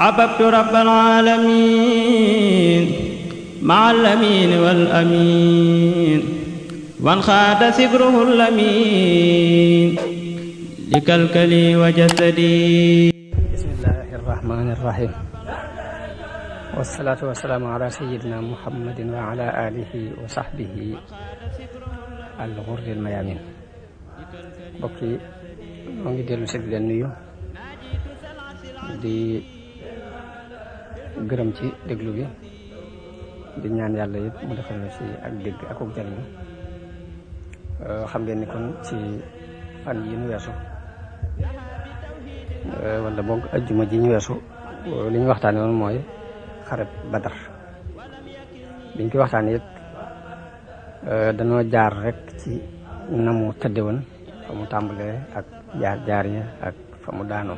أحببت رب العالمين مع الأمين والأمين وانخاد سبره الأمين لكلكلي وجسدي. بسم الله الرحمن الرحيم والصلاة والسلام على سيدنا محمد وعلى آله وصحبه الغر الميامين. mbokk yi moo ngi dellu si di leen nuyu di gërëm ci déglu bi di ñaan yàlla yëpp mu defal na ci ak dégg ak ak jariñu. xam ngeen ni kon ci fan yi ñu weesu wala boog ajjuma ji ñu weesu li ñu waxtaane woon mooy xareb Badar. biñ ko waxtaane it dañoo jaar rek ci namu tëdde woon fa mu tàmbalee ak jaar ya ak fa mu daanoo.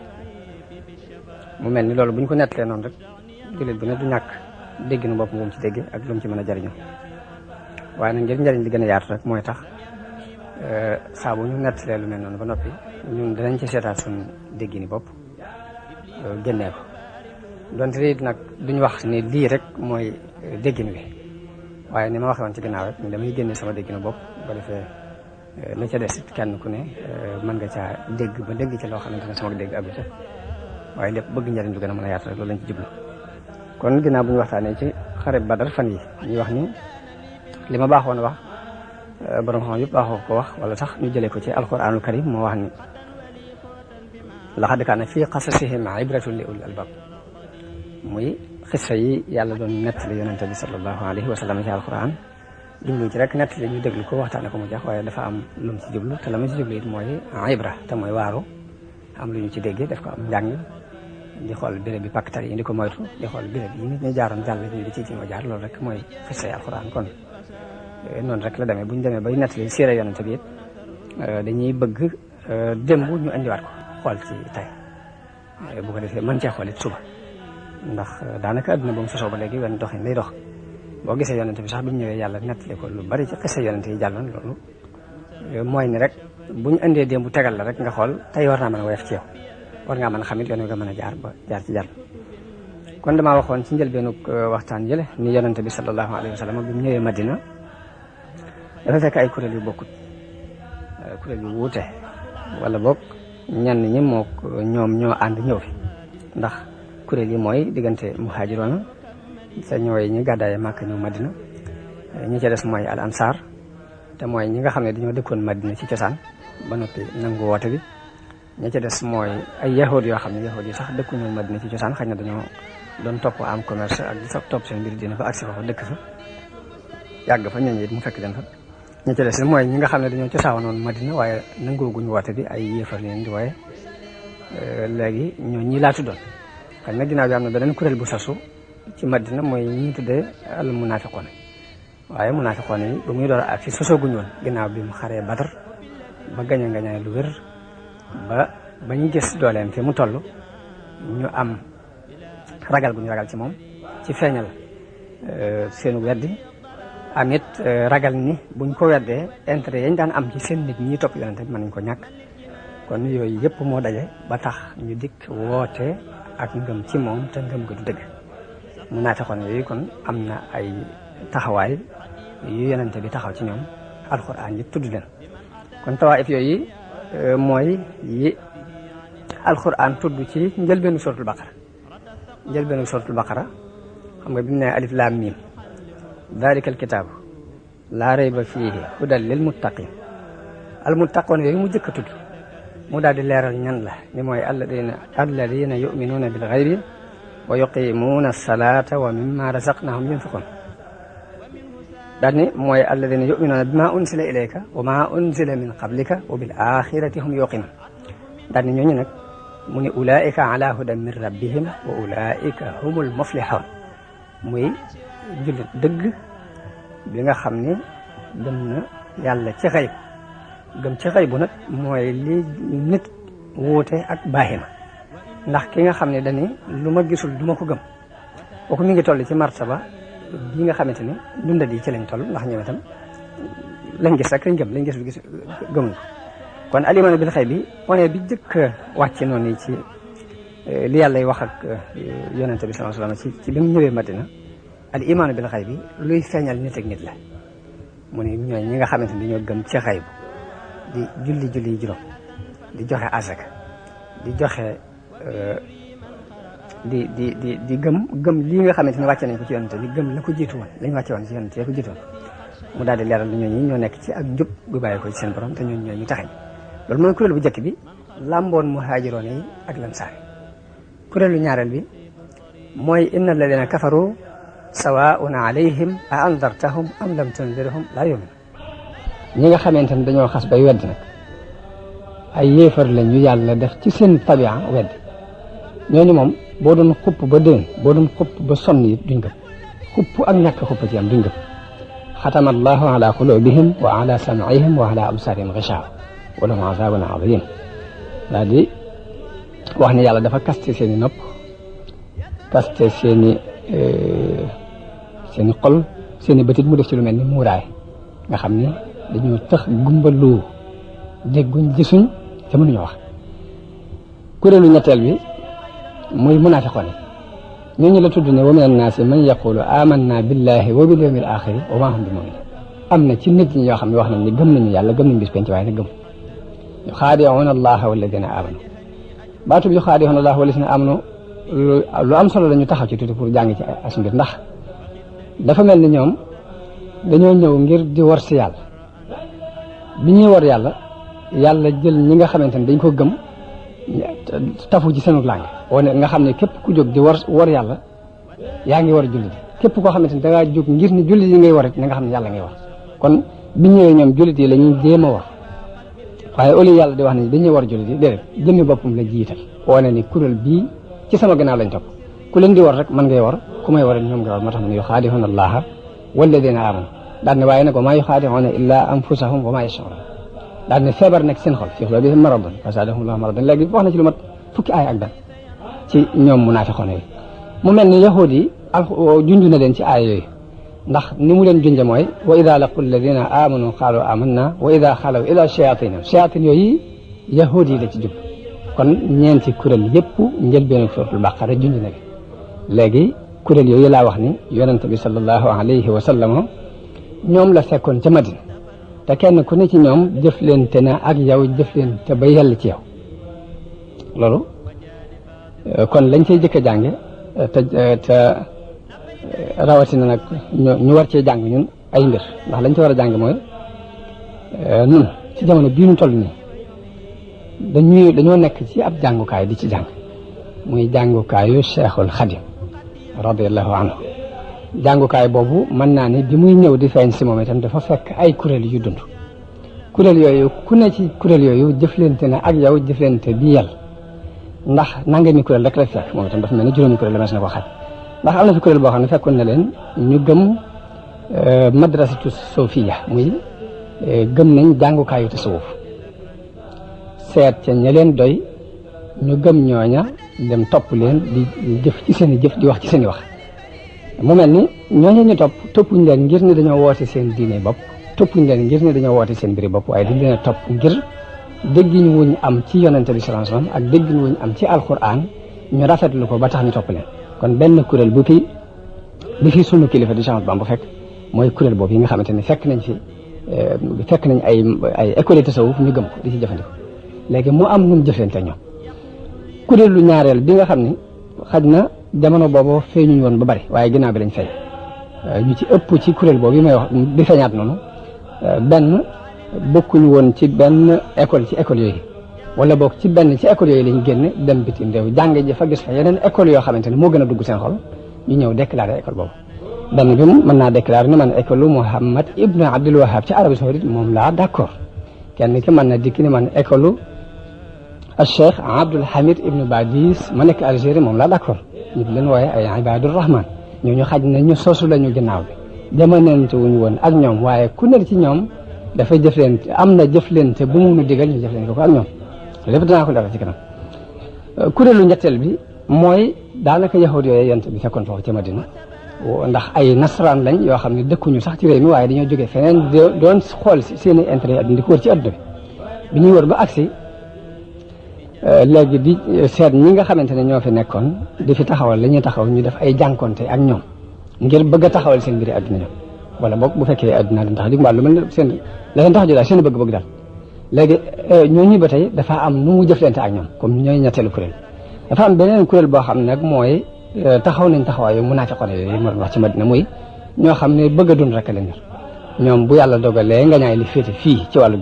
mu mel ni loolu bu ñu ko nettalee noonu rek jullit bu ne du ñàkk dégg na bopp moom ci dégg ak lu mu ci mën a jariñu. waaye nag ngir njariñ li gën a yaatu rek mooy tax saa bu ñu nettalee lu mel noonu ba noppi ñun dinañ ci seetaat suñu dégg ni bopp génnee ko. donte it nag duñ wax ni lii rek mooy déggin wi waaye ni ma waxee woon ci ginnaaw rek ni damay génne sama dégginu bopp ba defee la ca des it kenn ku ne mën nga caa dégg ba dégg ci loo xamante ne sama dégg abita waaye lépp bëgg njariñ lu gën a mën a yaatu rek loolu lañ ci jublu. kon ginnaaw bu ñu waxtaanee ci xare Badar fan yi ñuy wax ni li ma baaxoon wax borom xam yëpp baaxoo ko wax wala sax ñu jëlee ko ci alquranul karim moo wax ni laqad kaana fii qasasihim ibratun li ulil albab. muy xissa yi yàlla doon nettali yonente bi sallallahu alayhi wa sallam ci alquran jublu ci rek nettali ñu déglu ko waxtaane ko mu jax waaye dafa am lu mu ci jublu te la mu ci jublu it mooy ibra te mooy waaru am lu ñu ci déggee def ko am njàng di xool béréb bi pakkatar yi di ko moytu di xool béréb yi nit ñi jaaroon jàll ñu di ci jaar loolu rek mooy xissa yi alquran. kon noonu rek la demee bu ñu demee bay nettali siira yonente bi it dañuy bëgg démb ñu indiwaat ko xool ci tey bu ko defee mën cee xool it suba ndax daanaka adduna ba mu sosoo ba léegi wenn doxin lay dox. boo gisee yonente bi sax bi mu ñëwee yàlla nettali ko lu bari ci xisa yonente yi jàlloon loolu mooy ni rek bu ñu indee démb tegal la rek nga xool tey war naa mën a woyof ci yow war ngaa mën a xamit yoon wi nga mën a jaar ba jaar ci jàll. kon damaa waxoon ci njëlbeenu waxtaan jële ni yonente bi sallallahu alayhi wa sallam bi mu ñëwee Madina dafa fekk ay kuréel yu bokkut kuréel yu wuute wala boog ñenn ñi mook ñoom ñoo ànd ñëw fi ndax kuréel yi mooy diggante muhaajiroona te ñooy ñi gàddaaye Màkka ñëw Madina ñi ca des mooy al ansar te mooy ñi nga xam ne dañoo dëkkoon Madina ci cosaan ba noppi nangu woote bi. ñi ca des mooy ay yahud yoo xam ne yahud yi sax dëkkuñu Madina ci cosaan xëy na dañoo doon topp am commerce ak di topp seen mbir dina fa agsi fa dëkk fa yàgg fa ñooñu it mu fekk leen fa. ñi ca des mooy ñi nga xam ne dañoo cosaanoon Madina waaye nangooguñ woote bi ay yéefar leen di waaye léegi ñoo ñi laa tuddoon. xëy na ginnaaw bi am na beneen kuréel bu sasu ci Madina mooy ñi tuddee al munafiqoon waaye munafiqoon yi ba muy door ak si sosooguñ woon ginnaaw bi mu xaree Badar ba gañe ngañaay lu wér ba ñu gis dooleem fi mu toll ñu am ragal gu ñu ragal ci moom ci feeñal seenu weddi amit ragal ni buñ ko weddee intérêt yañ daan am ci seen nit ñi topp yonente bi mën nañ ko ñàkk. kon yooyu yëpp moo daje ba tax ñu dikk woote ak ngëm ci moom te ngëm ga du dëgg. mu naa taxoon yooyu kon am na ay taxawaay yu yonente bi taxaw ci ñoom alxuraan yi tudd leen. kon tawaayif yooyu mooy yi alxuraan tudd ci njëlbeenu suratul baqara. njëlbeenu suratul baqara xam nga bi mu ne alif laam miim dalika alkitaabu laa rayba fiihi hudan lil muttaqin al muttaqoon yooyu mu jëkk a tudd mu daal di leeral ñan la ni mooy alladina yuminuuna bil xaybi wa yuqimuuna salata wa mimma razaqnahum yunfiqun. daal ni mooy alladina yuminuuna bima unsila ilayka wa ma unsila min qablika wa bil axirati hum yuqinun. daal ni ñooñu nag mu ni ulaika ala hudan min rabbihim wa ulaika humul muflihun. muy jullit dëgg bi nga xam ni gëm na yàlla ci xayb. gëm ci xëy bu nag mooy li nit wuute ak baaxima ndax ki nga xam ne dañi lu ma gisul du ma ko gëm kooku mi ngi toll ci martaba bi nga xamante ni dunda di ci lañ toll ndax ñoom itam lañ gis rek lañ gëm lañ gisul gëmuñ ko. kon alimaanu bil xëy bi point bi jëkk wàcc noonu ci li yàlla wax ak yonente bi sallallahu alayhi wasallam ci bi mu ñëwee Madina al imaanu bil xayb bi luy feeñal nit ak nit la mu ne ñooy ñi nga xamante ni dañoo gëm ci xayb di julli yi juróom di joxe asaka di joxe di gëm lii nga xamante ni wàcce nañ ko ci yonente bi gëm la ko jiitu woon lañ wàcce woon ci yonente ko jiitu woon mu daal di leeral ni ñooñu ñoo nekk ci ak njub gu bàyyi ko ci seen borom te ñooñu ñooy ñu taxañ loolu mooy kuréel bu njëkk bi làmboon muhaajiroon yi ak lansaar kuréelu ñaareel bi mooy inna alladina kafaru sawaun alayhim a andartahum am lam tundirhum laa yu'minun ñi nga xamante ne dañoo xas bay weddi nag ay yéefar lañ ñu yàlla def ci seen tabia weddi ñooñu moom boo doon xupp ba déen boo doon xupp ba sonn yi duñ gëm xupp ak ñàkk xupp ci am duñ gëm xatama allahu ala qulubihim wa ala sam'ihim wa ala absarihim ghishawa wa lahum azabun azim daal di wax ne yàlla dafa kaste seen i nopp kaste seen i xol seen i bëtit mu def ci lu mel ni muuraay nga xam ni dañoo tax gumbalu dégguñ gisuñ te mënuñu wax kuréelu ñetteel bi muy munaafiqoon ñooñu la tudd ne wa mina naasi man yaqulu amanna billahi wa bil yawmil axiri wa ma hum bi mu'minin am na ci nit ñi ñoo xam ne wax nañ ni gëm nañu yàlla gëm nañu bis penc waaye nag gëm yuxaadi'uuna allaha walladina amanu baatu bi yuxaadi'uuna allaha walladina amanu lu am solo la ñu taxaw ci tuuti pour jàng ci as mbir ndax dafa mel ni ñoom dañoo ñëw ngir di war si yàlla bi ñuy war yàlla jël ñi nga xamante ne dañ ko gëm tafu ci seenu làng wane nga xam ne képp ku jóg di war yàlla yaa ngi war a jullit képp koo xamante ne da ngaa jóg ngir ni jullit yi ngay war it na nga xam ne yàlla ngay war kon bi ñëwee ñoom jullit yi la ñuy jéem a war waaye au lieu yàlla di wax ne dañuy war jullit yi déedéet jëmmi boppam la jiital wane ni kuréel bii ci sama gannaaw lañ topp ku leen di war rek man ngay war ku may war ñoom ngay war moo tax mu ne yuxaadi'uuna allaha walladina amanu daan ne waaye nag wa maa yuxaadi'uuna illaa anfusahum wa maa yash'uruun daan ne feebar nekk seen xol fii quluubihim maradun fazaadahum llaahu maradan léegi wax na ci lu mat fukki aaya ak benn ci ñoom munaafiqoon yi mu mel ni yahuud yi junj na leen ci aaya yooyu ndax ni mu leen junje mooy wa ida laqu alladina amanu qaalu amanna wa ida xalaw ila shayatinihim shayatin yooyu yahuud yi la ci jub kon ñeenti kuréel yëpp njëlbeenu suuratul baqara junj na leen léegi kuréel yooyu laa wax ni yonent bi sallallahu alayhi wa sallam ñoom la fekkoon ca Madina te kenn ku ne ci ñoom jëflante na ak yow jëflante ba yàlla ci yow loolu kon lañ cey jëkk a jànge te rawatina nag ñu war cee jàng ñun ay mbir ndax lañ ci war a jàng mooy nun ci jamono bii ñu toll nii dañoo nekk ci ab jàngukaay di ci jàng muy jàngukaayu Cheikhul Khadim radiallahu anhu jàngukaay boobu mën naa ni bi muy ñëw di feeñ si moom itam dafa fekk ay kuréel yu dund kuréel yooyu ku ne ci kuréel yooyu jëflante na ak yow jëflante bi yàlla ndax nangami kuréel rek la fekk moom itam dafa mel ni juróomi kuréel la mas na ko xaj ndax am na fi kuréel boo xam ne fekkoon na leen ñu gëm madrasatu sofiya muy gëm nañ jàngukaayu tasawuf seet ca ña leen doy ñu gëm ñooña dem topp leen di jëf ci seen i jëf di wax ci seen i wax mu mel ni ñooñu ñu toppuñ leen ngir ne dañoo woote seen diine bopp toppuñ leen ngir ne dañoo woote seen mbiri bopp waaye dañ leen a topp ngir déggiñ wuñ am ci yonente bi sallallahu alayhi wasallam ak déggiñ wuñ am ci alquran ñu rafetlu ko ba tax ñu topp leen kon benn kuréel bi fi sunu kilifa di Cheikh Bamba fekk mooy kuréel boobu yi nga xamante ne fekk nañ ay école tasawuf ñu gëm ko di ci jëfandikoo léegi mu am nu mu jëflante ñoom kuréelu ñaareel bi nga xam ni xaj na jamono boobu feeñuñ woon ba bari waaye ginnaaw bi lañ feeñ ñu ci ëpp ci kuréel boobu yi may wax di feeñaat noonu benn bokkuñu woon ci benn école ci école yooyu wala bokk ci benn ci école yooyu lañ génn dem bitim réew jànge ji fa gis fa yeneen école yoo xamante ne moo gën a dugg seen xol ñu ñëw déclaré école boobu benn bi mën naa déclaré ni man école Muhammad ibnu Abdul Wahab ci Arabie Saoudite moom laa d'accord kenn ki mën na dikk ni man école Cheikh Abdul Hamid ibnu Badis ma nekk Algérie moom laa d'accord ñu di leen wooye ay Ibadur Rahman ñooñu xaj na ñu sosu lañu ginnaaw bi jamonente wuñu woon ak ñoom waaye ku ne ci ñoom dafa jëflante am na jëflante bu mu nu digal ñu jëflante ko ak ñoom lépp danaa ko leeral ci kanam kuréelu ñetteel bi mooy daanaka yahud yooyu yent bi fekkoon foofu ci Madina ndax ay nasaraan lañ yoo xam ne dëkkuñu sax ci réew mi waaye dañoo jógee feneen doon xool seen i intérêt di ko wër ci adduna bi ñuy wër ba agsi léegi di seet ñi nga xamante ne ñoo fi nekkoon di fi taxawal la ñuy taxaw ñu def ay jànkonte ak ñoom ngir bëgg a taxawal seen mbiri àdduna ñoom wala boog bu fekkee àdduna leen tax di mbaa lu mel ne seen la leen tax a daal seen bëgg-bëgg daal léegi ñooñu ba tey dafa am nu mu jëflante ak ñoom comme ñooy ñetteelu kuréel dafa am beneen kuréel boo xam ne nag mooy taxaw nañ taxawaayu munaafiqoon yooyu ma doon wax ci Madina muy ñoo xam ne bëgg a dund rek leen yor ñoom bu yàlla dogalee nga ñaay li féete fii ci wàllu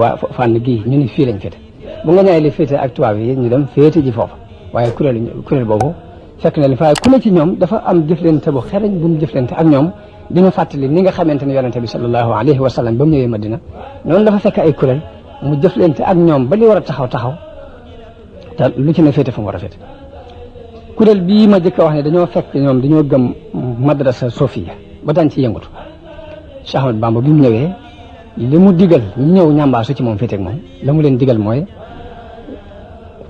waa fànn gii ñu ni fii lañ féete bu nga ñaay li féete ak tubaab yi ñu dem féete ji foofu waaye kuréel boobu fekk na li fa ku ne ci ñoom dafa am jëflante bu xereñ bu mu jëflante ak ñoom dina fàttali ni nga xamante ne yonente bi sallallahu alayhi wa sallam ba mu ñëwee Madina noonu dafa fekk ay kuréel mu jëflante ak ñoom ba li war a taxaw te lu ci ne féete fa mu war a féete kuréel bii ma jëkk a wax ne dañoo fekk ñoom dañoo gëm madrasa sofiya ba daan ci yëngatu Cheikh Ahmad Bamba bi mu ñëwee li mu digal ñi ñëw ñambaasu ci moom féete ak moom la mu leen digal mooy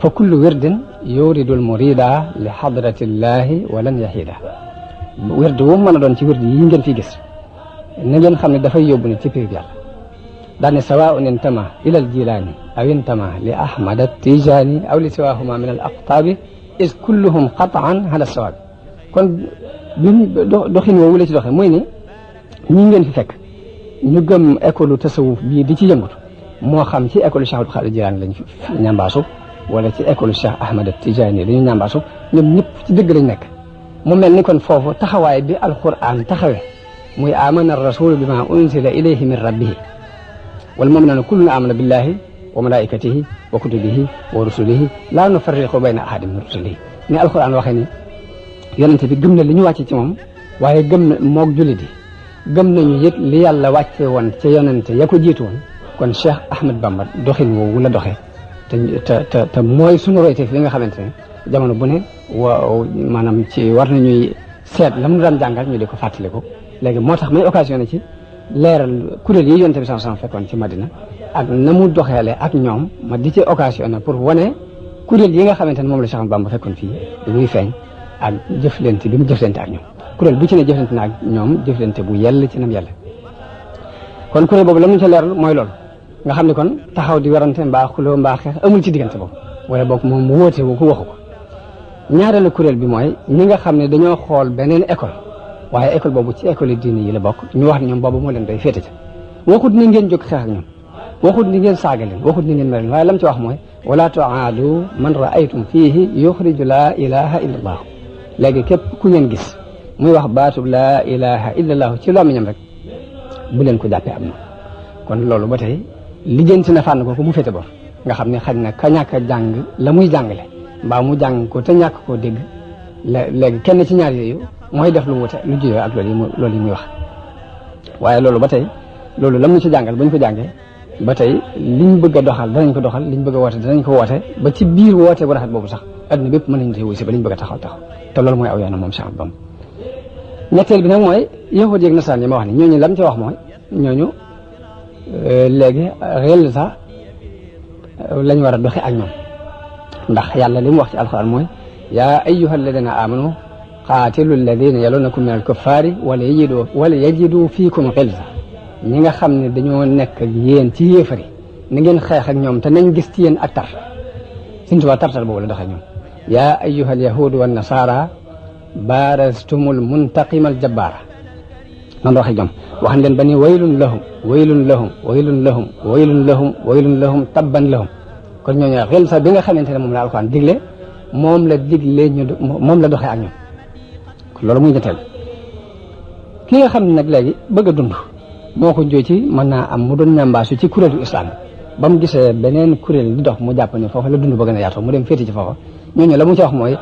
fa kullu wirdin yuridul murida li hadratillahi walan yahida wird wu mën a doon ci wird yi ngeen fi gis na ngeen xam ne dafay yóbbu ne ci péeb yàlla daane sawaun intama ila al jilani aw intama li ahmad tijani aw li siwahuma min al aqtabi is kulluhum qataan ala sawabi kon doxin woowu la ci doxe mooy ni ñi ngeen fi fekk ñu gëm école tasawuf bii di ci yëngatu moo xam ci école Cheikh Abdul Xaadir Jilaani lañ ñambaasu wala ci école Cheikh Ahmad Tijaani dañu ñambaasu ñoom ñëpp ci dëgg lañ nekk mu mel ni kon foofu taxawaay bi alquran taxawe muy amana rasulu bima unzila ilayhi min rabbihi wal mu'minuuna kullun amana billahi wa malaikatihi wa kutubihi wa rusulihi laa nufarriqu bayna ahadin min rusulihi ni alquran waxee ni yonente bi gëm na li ñu wàcce ci moom waaye gëm na moog jullit yi gëm nañu it li yàlla wàcce woon ca yonente ya ko jiitu woon kon Cheikh Ahmad Bamba doxin woowu la doxee te mooy suñu royteef li nga xamante ne jamono bu ne maanaam ci war nañuy seet la mu daan jàngal ñu di ko fàttaliku léegi moo tax may occasionné ci leeral kuréel yi yonente bi sama fekkoon ci Madina ak na mu doxeele ak ñoom ma di ci occasionné pour wane kuréel yi nga xamante ne moom la Cheikh Ahmad Bamba fekkoon fii du muy feeñ ak jëflante bi mu jëflante ak ñoom kuréel bu ci ne jëflante na ak ñoom jëflante bu yell ci nam yàlla kon kuréel boobu la mu ca leeral mooy loolu nga xam ne kon taxaw di warante mbaa xuloo mbaa xeex amul ci diggante boobu wala boog moom mu wóote wu ko waxu ko ñaareelu kuréel bi mooy ñi nga xam ne dañoo xool beneen école waaye école boobu ci école yi diine yi la bokk ñu wax ne ñoom boobu moo leen doy féete ca waxut ni ngeen jóg xeex ak ñoom waxut ni ngeen saaga leen waxut ni ngeen mel waaye lam ci wax mooy wala tuaadu man raaytum fiihi yuxriju laa ilaha illa allah léegi képp ku ngeen gis muy wax baatub laa ilaha illa allah ci làmmiñam rek bu leen ko jàppee am na kon loolu ba tey lijjanti na fànn ko mu féete bor nga xam ne xaj na ka ñàkk a jàng la muy jàngale mbaa mu jàng ko te ñàkk koo dégg léegi kenn ci ñaar yooyu mooy def lu wute lu juyoo ak loolu yi muy wax waaye loolu ba tey loolu lam ñu ci jàngal bu ñu ko jàngee ba tey liñ bëgg a doxal danañ ko doxal liñ bëgg a woote danañ ko woote ba ci biir woote bu rafet boobu sax adduna bépp mën nañu wuy si ba liñ bëgg a taxaw te loolu mooy aw yoonam moom Cheikh Bamba ñetteel bi nag mooy yahud yeeg nasaraan yi ma wax ni ñooñu lam ci wax mooy ñooñu léegi réel sax lañ war a doxe ak ñoom ndax yàlla li mu wax ci alxuraan mooy yaa ayyuha alladina amanu qaatilu alladina yalunakum min alkuffaari wala yajidu fiikum xilsa ñi nga xam ne dañoo nekk ak yéen ci yéefari na ngeen xeex ak ñoom te nañ gis ci yéen ak tar Sëñ Tuubaa tartar boobu la doxe ñoom yaa ayyuha alyahudu wa nasara baarastumul muntaqimal jabbaara noonu waxe ñoom wax leen ba ni waylun lahum waylun lahum waylun lahum waylun lahum waylun lahum tabban lahum kon ñooñu xel sax bi nga xamante ne moom la alxuraan digle moom la digle moom la doxee ak ñoom kon loolu muy ñetteel ki nga xam ne nag léegi bëgg a dund moo ko jóo ci mën naa am mu doon ñambaasu ci kuréelu islam ba mu gisee beneen kuréel di dox mu jàpp ne foofa la dund bëgg na yaatoo mu dem féeti ci foofa ñooñu la mu ci wax mooy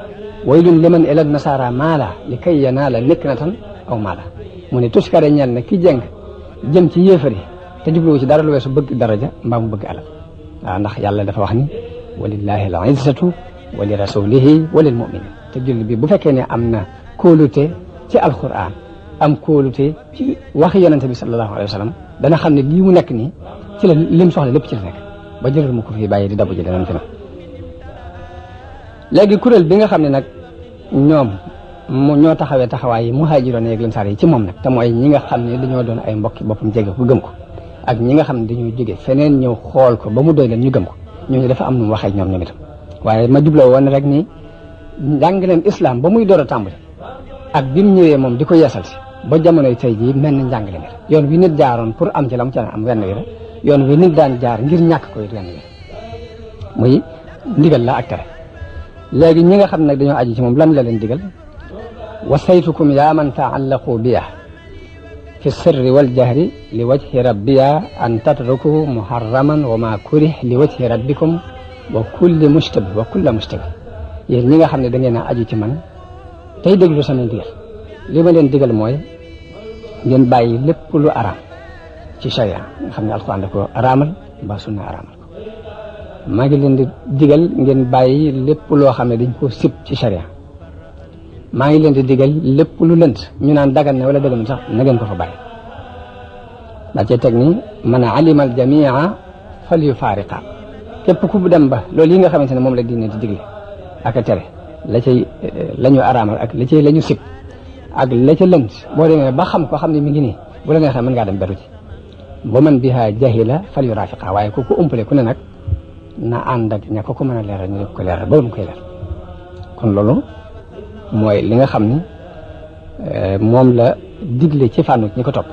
waylun liman ilal nasara maala li kay yanaala niknatan aw maala mu ne tuskare ñeel na ki jeng jëm ci yéefari te jubluwu ci dara lu weesu bëgg daraja mbaa mu bëgg alal waaw ndax yàlla dafa wax ni walillahi al izzatu wa li rasulihi wa lil muminin te julli bi bu fekkee ne am na kóolute ci alquran am kóolute ci waxi yonente bi sallallahu alayhi wa sallam dana xam ne lii mu nekk nii ci la lim soxla lépp ci la nekk ba jëlal mu ko fi bàyyi di dabu ji danañ fi nag léegi kuréel bi nga xam ne nag ñoom ñoo taxawee taxawaay yi muhaajiroon yeeg lansaar yi ci moom nag te mooy ñi nga xam ne dañoo doon ay mbokki boppam jege ko gëm ko ak ñi nga xam ne dañoo jóge feneen ñëw xool ko ba mu doy leen ñu gëm ko ñooñu dafa am nu mu waxee ñoom itam waaye ma jubloo woon rek ni njàngaleem islam ba muy door a tàmbali ak bi mu ñëwee moom di ko yeesal si ba jamonoy tey jii mel na njàngale mi yoon wi nit jaaroon pour am ci la mu ca am wenn wi la yoon wi nit daan jaar ngir ñàkk ko it wenn wi la muy ndigal la ak tere léegi ñi nga xam nag dañoo aju ci moom lan la leen digal wasaytukum yaa man taallaqu biya fi sirri wal jahri li wajhi rabbiya an tatruku muharraman wa ma kurih li wajhi rabbikum wa kulli mushtabih wa kulla mushtabih yéen ñi nga xam ne da ngeen a aju ci man tey déglu sama ndigal li ma leen digal mooy ngeen bàyyi lépp lu araam ci sharia nga xam ne alxuraan da ko araamal ba sunna araamal ko maa ngi leen di digal ngeen bàyyi lépp loo xam ne dañ ko sib ci sharia maa ngi leen di digal lépp lu lënt ñu naan dagan na wala daganul sax na ngeen ko fa bàyyi daa cee teg ni man alima al jamia fal yufaariqa képp ku dem ba loolu yi nga xamante ne moom la diine di digle ak a tere la ñu araamal ak la ñu sib ak la ca lënt boo demee ba xam ko xam ne mi ngi nii bu la neexee mën ngaa dem beru ci ba man biha jahila fal yurafiqa waaye ku ko umpale ku ne nag na ànd ak ña ko mën a leeral ñu def ko leeral ba mu koy leer kon loolu mooy li nga xam ni moom la digle ci fànnu ñi ko topp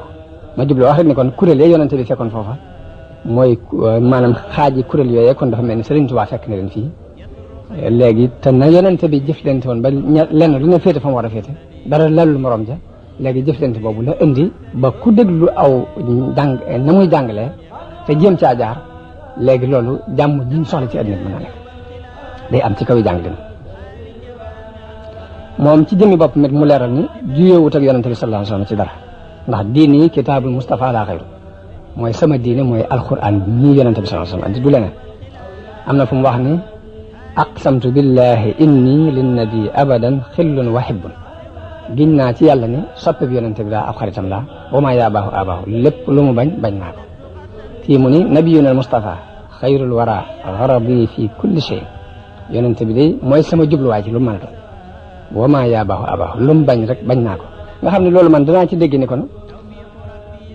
ma jublu wax rek ni kon kuréel yee yonente bi fekkoon foofa mooy maanaam xaaji kuréel yooyee kon dafa mel ni Sëriñ Tuubaa fekk na leen fii léegi te na yonente bi jëflante woon ba lenn lu ne féete fa mu war a féete dara lalul morom ja léegi jëflante boobu la indi ba ku déglu aw jàng na muy jàngalee te jéem caa jaar léegi loolu jàmm jiñ soxla ci àddina bi mën na nekk day am ci kaw yi jàng leen moom ci jëmmi bopp mit mu leeral ni juyewut ak yonente bi sallallahu alayhi wasallam ci dara ndax diini kitaabul Mustafa la xayru mooy sama diine mooy alquran bi ñii yonente bi sallallahu alayhi wasallam andi du leneen am na fu mu wax ni aqsamtu billahi inni linnabi abadan xillun wa hibbun giñ naa ci yàlla ni soppe bi yonente bi laa ab xaritam laa wa maa yaabaahu abaahu lépp lu mu bañ naa ko fii mu ni nabiyuna al Mustafa xayrul wara garabi fi kulli shay yonente bi day mooy sama jubluwaay ci lu mu mën a doon wa maa yaabaahu abaahu lu mu bañ rek bañ naa ko nga xam ne loolu man danaa ci dégg ni kon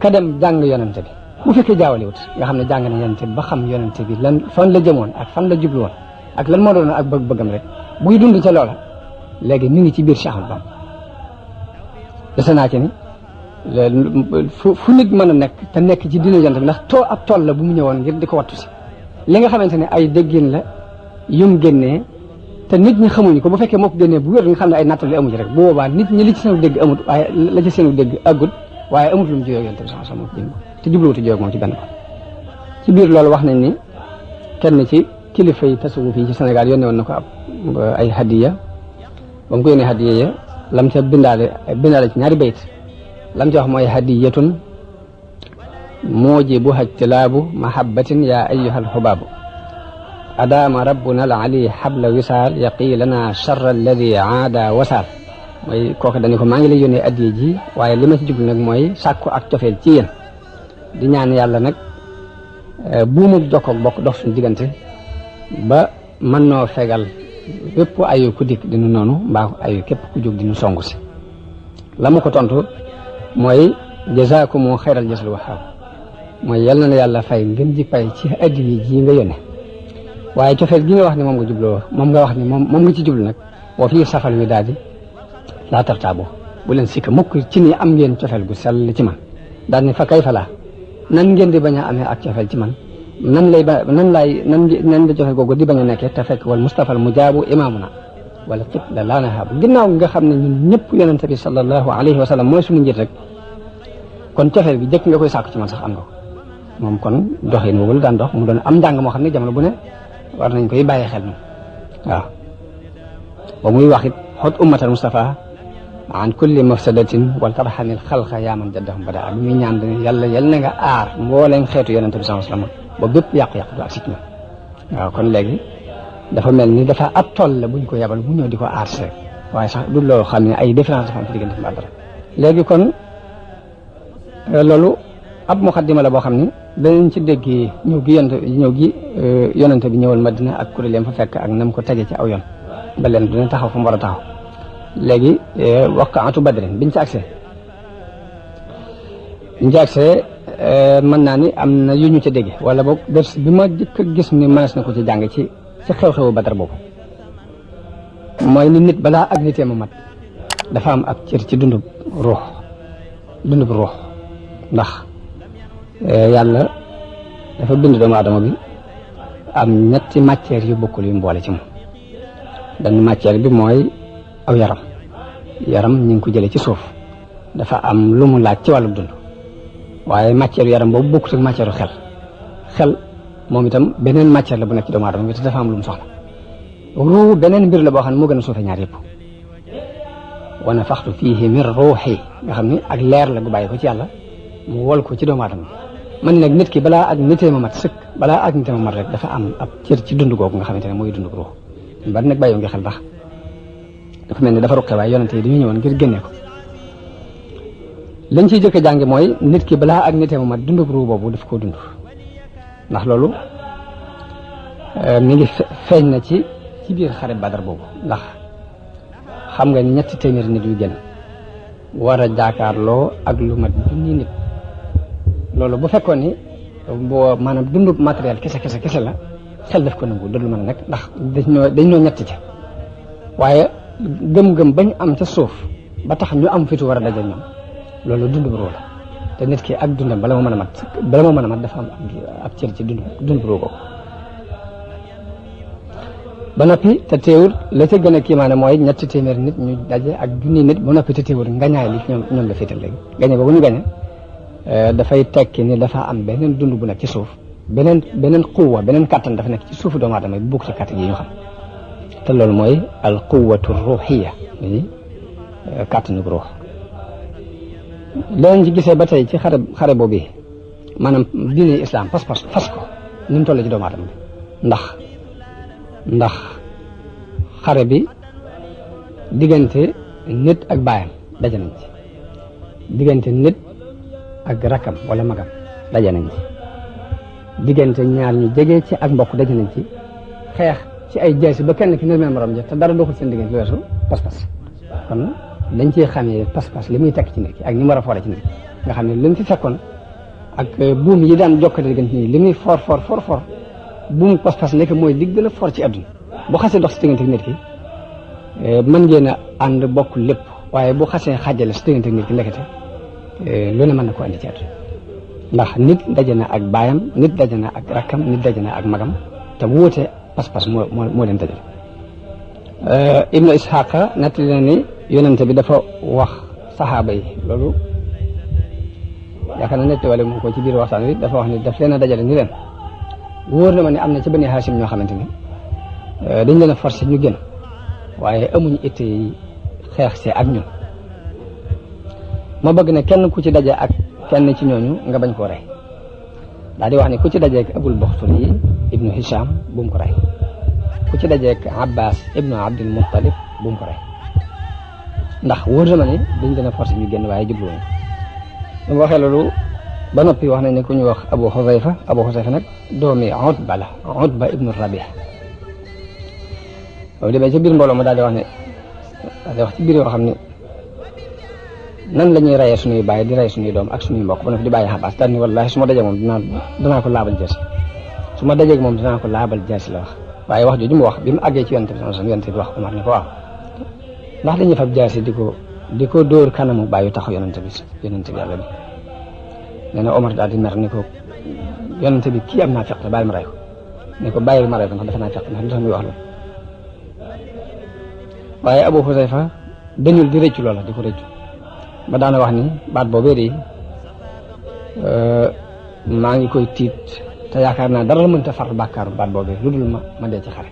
ka dem jàng yonente bi bu fekkee jaawaliwut nga xam ne jàng na yonente bi ba xam yonente bi lan fan la jëmoon ak fan la jublu woon ak lan moo doon ak bëgg-bëggam rek buy dund ca loola léegi mi ngi ci biir Cheikh Ahmadou Bamba dese naa ci ni fu nit mën a nekk te nekk ci dina yonente bi ndax ab tool la bu mu ñëwoon ngir di ko wattu si li nga xamante ne ay déggin la yum génnee te nit ñi xamuñu ko bu fekkee moo ko génnee bu wér nga xam ne ay nattale amu ci rek bu boobaa nit ñi li ci seenu dégg amut waaye la ci seenu dégg aggut waaye amut lu mu jiyoo yonente bi sax moom te jubluwutu jiyoo moom ci benn ko ci biir loolu wax nañ ni kenn ci kilifa yi tasawuf yi ci Sénégal yónnee woon na ko ab ay hadiya ba mu ko yónnee hadiya ya lam ca bindaale ci ñaari bayt lam ci wax mooy hadiyatun mujibuha ijtilaabu mahabbatin ya ayyuhal xubaabu adaama rabbuna al ali habla wisaal yaqi lana charra alladi aada wasaal mooy kooku dañu ko maa ngi lay yónnee addiya ji waaye li ma ci jublu nag mooy sàkku ak cofeel ci yéen di ñaan yàlla nag buumu jokkoog bokk dox suñu diggante ba mën noo fegal bépp ayu ku dikk dinu noonu mbaa ayu képp ku jóg dinu songu si la mu ko tontu mooy jazaakumu xayral jasal waxaab mooy yal na la yàlla fay ngeen ji pay ci addiya ji nga yónnee waaye cofeel gi nga wax ne moom nga jubloo moom nga wax ne moom nga ci jublu nag wa fii safal wi daal di laa tartaabu bu leen sikk mukk ci ni am ngeen cofeel gu sell ci man daal ni fa kay fa laa nan ngeen di bañ a amee ak cofeel ci man nan la cofeel googu di bañ a nekkee te fekk wal Mustafa al mujaabu imaamuna wala qibla laa nahaabu ginnaaw nga xam ne ñun ñëpp yonente bi sallallahu alayhi wa sallam mooy suñu njiit rek kon cofeel bi jëkk nga koy sàkku ci man sax am nga ko moom kon doxin woowu la daan dox mu doon am njàng moo xam ne jamono bu ne war nañ koy bàyyi xel moom waaw ba muy wax it xot ummatal Mustafa an kulli mafsadatin wal tarxamil xalqa yaa man jaddahum bada bi muy ñaan dane yàlla yal na nga aar mbooleem xeetu yonente bi sallallahu alayhi wasallam ba bépp yàqu-yàq du ak sit ñoom waaw kon léegi dafa mel ni dafa ab tool la buñ ko yabal bu ñëw di ko aar si rek waaye sax du loo xam ne ay différence dafa am ci diggante mbaa dara léegi kon loolu ab muqaddima la boo xam ni danañ ci dégg ñëw gi yonente bi ñëwal Madina ak kuréelam fa fekk ak nam ko tege ci aw yoon ba leen dina taxaw fa mu war a taxaw léegi waqaatu badrin biñ ci accès mën naa ni am na yu ñu ca dégg wala boog ders bi ma jëkk a gis ni mënees na ko ci jàng ci xew-xewu Badar boobu mooy ni nit balaa ak nitee ma mat dafa am ab cër ci dundub ruux ndax yàlla dafa bind doomu aadama bi am ñetti matière yu bokkul yu mboole ci moom benn matière bi mooy aw yaram ñu ngi ko jëlee ci suuf dafa am lu mu laaj ci wàllu dund waaye matière yaram boobu bokkut ak matière xel moom itam beneen matière la bu nekk ci doomu aadama bi te dafa am lu mu soxla ruu beneen mbir la boo xam ne moo gën a suufe ñaar yëpp wa nafaxtu fiihi min ruuxi nga xam ni ak leer la gu bàyyi ko ci yàlla mu wol ko ci doomu aadama bi man nag nit ki balaa ak nitee ma mat sëkk balaa ak nitee ma mat rek dafa am ab cër ci dund googu nga xamante ne mooy dund ruux bari nag bàyyi nga xel ndax dafa mel ni dafa ruqe waaye yonente yi dañuy ñëwoon ngir génne ko lañ ciy jëkk a jànge mooy nit ki balaa ak nitee ma mat dund ruux boobu daf koo dund ndax loolu mi ngi feeñ na ci biir xare Badar boobu ndax xam nga ni 300 nit yu génn war a jaakaarloo ak lu mat junni nit loolu bu fekkoon ni boo maanaam dundu matériel kese la xel daf ko nangu dootul mën a nekk ndax dañ ñoo ñett ca waaye gëm-gëm bañ am ca suuf ba tax ñu am fitu war a daje ñoom loolu dundu roo la te nit ki ak dundam bala moo mën a mat dafa am ab cër ci dundu roo ko ba noppi te teewul la ca gën a kiimaane mooy 300 nit ñu daje ak junni nit ba noppi te teewul ngañaay li ñoom la féetal léegi gañe boobu ñu gañe dafay tekki ni dafa am beneen dund bu nekk ci suuf beneen quwwa beneen kàttan dafa nekk ci suufu doomu aadama bi bokk ci kàttan yi ñu xam te loolu mooy al quwwatu ruuxiya ni kàttanu ruux leen ci gisee ba tey ci xare boobu maanaam diine islam pas-pas fas ko ni mu toll ci doomu aadama bi ndax xare bi diggante nit ak baayam daje nañ ci diggante nit ak rakkam wala magam daje nañ ci diggante ñaar ñu jege ci ak mbokk daje nañ ci xeex ci ay jaasi ba kenn ki nërmeel morom ja te dara doxul seen diggante lu weesu pas-pas kon dañ ciy xamee pas-pas li muy tekk ci nit ki ak ni mu war a foore ci nit ki nga xam ne li mu fi fekkoon ak buum yi daan jokkale diggante nii li muy for buum pas-pas nekk mooy li gën a for ci àdduna bu xasee dox si diggante nit ki mën ngeen a ànd bokk lépp waaye bu xasee xàjjale si diggante nit ki ndekete lu ne mën na ko andi ci àdduna ndax nit daje na ak baayam nit daje na ak rakkam nit daje na ak magam te wuute pas-pas moo leen dajale Ibnu Isxaaqa nettali na ni yonente bi dafa wax saxaaba yi loolu yaakaar na netti wala mu ko ci biir waxtaan wi dafa wax ni daf leen a dajale ni leen wóor na ma ne am na ci Bani Haasim ñoo xamante ni dañ leen a forcé ñu génn waaye amuñu itte yi xeex see ak ñun ma bëgg ne kenn ku ci daje ak kenn ci ñooñu nga bañ koo rey daal di wax ne ku ci dajeek Abul Baxturi ibnu Hisham bu mu ko rey ku ci dajeek Abbas ibnu Abdul Muttalib bu mu ko rey ndax wóor na ma ne dañ leen a forcé ñu génn waaye jubluwuñu su ma waxee loolu ba noppi wax nañ ne ku ñu wax Abu Xuzayfa nag doomi Utba la Utba ibnu Rabih boobu demee ci biir mbooloo ma daal di wax ne daal di wax ci biir yoo xam ne nan la ñuy reyee suñuy bàyyi di rey suñuy doom ak suñuy mbokk ba noppi di bàyyi Abbas daal ni wallaahi su ma dajee moom danaa ko laabal jaasi su ma dajee moom dinaa ko laabal jaasi la wax waaye wax jooju mu wax bi mu àggee ci yonent bi wax Omar ni ko waaw ndax dañuy fab jaasi di ko dóor kanamu bàyyi taxaw yonent bi yàlla bi nee na Omar daal di mer ni ko yonent bi kii am naa fekk la bàyyi ma rey ko ne ko bàyyi ma rey ko ndax dafa naa fekk ndax li tax muy wax loolu waaye Abu Xuzayfa dañul di rëccu loola di ko rëccu ba daana wax ni baat boobee de maa ngi koy tiit te yaakaar naa dara la mënta far bàkkaaru baat boobee lu dul ma dee ci xare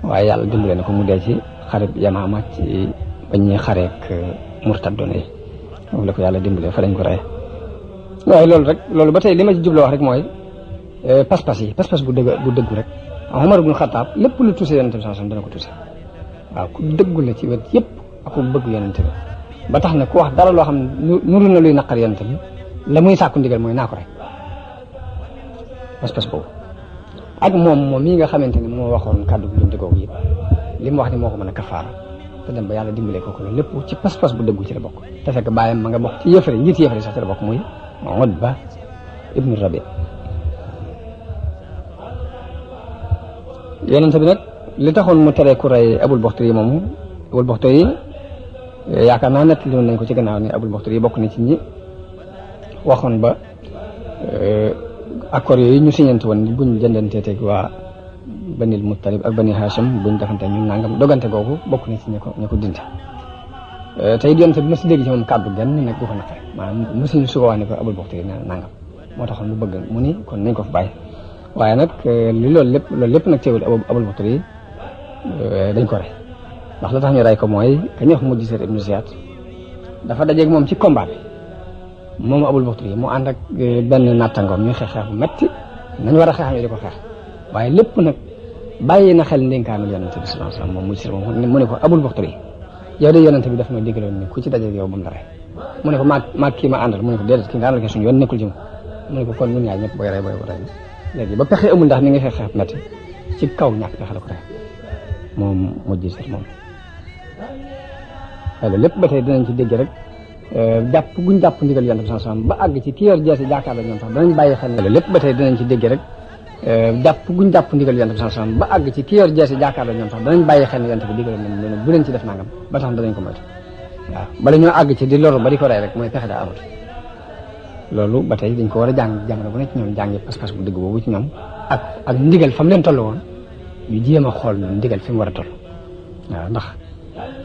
waaye yàlla dimbale na ko mu dee ci xare Yamaama ci bañ ñuy xareek murtadoon yi moom la ko yàlla dimbale fa lañ ko rey waaye loolu ba tey li ma ci jubloo wax rek mooy pas-pas bu dëggu rek Umar ibn Xattaab lépp lu tuuse yonente bi sallallahu alayhi wasallam dana ko tuuse waaw ku dëggu la ci wet yëpp ak ku bëgg yonente bi ba tax na ku wax dara loo xam ne nuru na luy naqar yonente bi la muy sàkku ndigal mooy naa ko rek pas-pas boobu ak moom mii nga xamante ni moo waxoon kàddu gi lim googu yëpp li mu wax ni moo ko mën a kafaara te dem ba yàlla dimbalee ko loolu lépp ci pas-pas bu dëggu ci la bokk te fekk bàyyam ma nga bokk ci yëfare njiit yëfare sax ci la bokk muy Utba ibnu Rabi yonent bi nag li taxoon mu tere ku rey Abul Baxtari moomu Abul Baxtari yaakaar naa nettali woon nañ ko ci gannaaw ni Abul Baxtari bokk na ci ñi waxoon ba accord yooyu ñu signante woon ni buñ jëndantee teg waa Banil Muttalib ak Bani Hashim buñ defante ñun nangam dogante googu bokk na ci ñi ko dindi tey yonent bi ma si dégg ci moom kàddu genn nag bu ko naqare maanaam mësuñu su ko wax ne ko Abul Baxtari nangam moo taxoon mu bëgg mu ni kon nañ ko fi bàyyi waaye nag li loolu lépp nag teewul Abul Baxtari dañ ko rey ndax la tax ñu rey ko mooy ka ñuy wax Mujisir ibnu Ziyad dafa dajeeg moom ci combat bi moom Abul Baxtari mu ànd ak benn nattangoom ñu xeex bu metti nañ war a xeex ñu di ko xeex waaye lépp nag bàyyi na xel ndénkaanul yonente bi sallallahu alayhi wasallam moom Mujisir moom mu ne ko Abul Baxtari yow de yonente bi daf ma digaloon ni ku ci dajeeg yow bu mu la rey mu ne ko maag kii ma àndal mu ne ko déedéet kii nga àndal ke suñu yoon nekkul ci moom mu ne ko kon ñun ñaar ñëpp booy rey léegi ba pexe amul ndax ni nga xeex metti ci kaw ñàkk pexe la ko rey moom Mujisir moom loolu lépp ba tey dinañ ci dégg rek jàpp guñ jàpp ndigal yonent bi sallallahu alayhi wasallam ba àgg ci ki yor jeesi jàkkaarloo ñoom sax danañ bàyyi xel loolu lépp ba tey dinañ ci dégg rek jàpp guñ jàpp ndigal yonent bi sallallahu alayhi wasallam ba àgg ci ki yor jeesi jàkkaarloo ñoom sax danañ bàyyi xel yonent bi digaloon nañ leen bu leen ci def nangam ba tax danañ ko moytu waaw bala ñoo àgg ci di loru ba di ko rey rek mooy pexe daa amut loolu ba tey dañ ko war a jàng jamono bu nekk ci ñoom jàngi pas-pas bu dëgg boobu ci ñoom ak ndigal fa mu leen toll woon ñu jéem a xool ndigal fi mu war a toll waaw ndax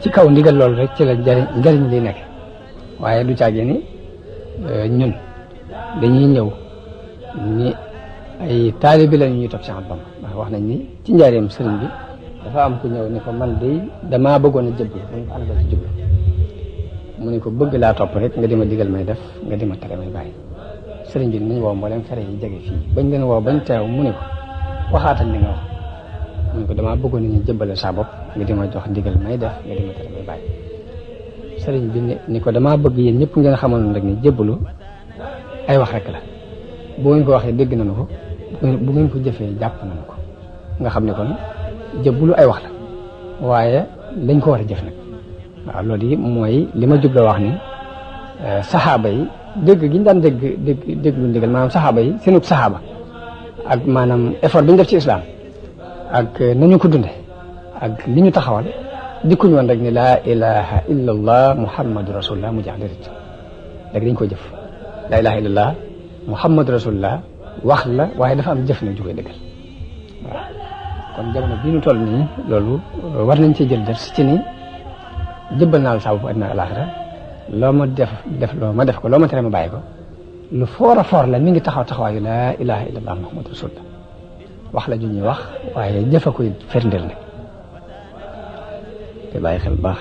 ci kaw ndigal loolu rek ci la njariñ li nekk waaye du caagee ni ñun dañuy ñëw ni ay taalibi la ñuy topp Cheikh Ahmadou Bamba ndax wax nañ ni ci njaareem sëriñ bi dafa am ku ñëw ni ko man de damaa bëggoon a jëblu mu ne ko àndal ci jublu mu ne ko bëgg laa topp rek nga dima digal may def nga dima tere may bàyyi sëriñ bi nañ woo mboolem fere yi jege fii bañ leen woo bañ teew mu ne ko waxaatal li nga wax mu ne ko damaa bëggoon nañu jëbbale saa bopp nga dima jox ndigal may def nga dima tere may bàyyi sëriñ bi ni ko damaa bëgg yéen ñëpp ngeen xamoon rek ni jébbalu ay wax rek la bu ngeen ko waxee dégg nañu ko bu ngeen ko jëfee jàpp nañu ko nga xam ne kon jébbalu ay wax la waaye dañ ko war a jëf nag waaw loolu yi mooy li ma jubloo wax ni saxaaba yi dégg gi ñu daan déglu ndigal maanaam saxaaba yi seenub saxaaba ak maanaam effort bi ñu def ci islam ak nañu ko dunde ak li ñu taxawal dikkuñu woon rek ni laa ilaha illa allah muhammadu rasulullah mu jaax déedéet léegi dañ koy jëf laa ilaha illa allah muhammadu rasulullah wax la waaye dafa am jëf na ju koy dëggal waaw kon jamono bii ñu toll nii loolu war nañ cee jël def ci ni jëbbal naa la saa bopp àddina ak alaaxira loo ma def loo ma def ko loo ma tere ma bàyyi ko lu foor a foor la mi ngi taxaw taxawaayu laa ilaha illa allah muhammadu rasulullah wax la ju ñuy wax waaye jëfa koy firndeel nag te bàyyi xel baax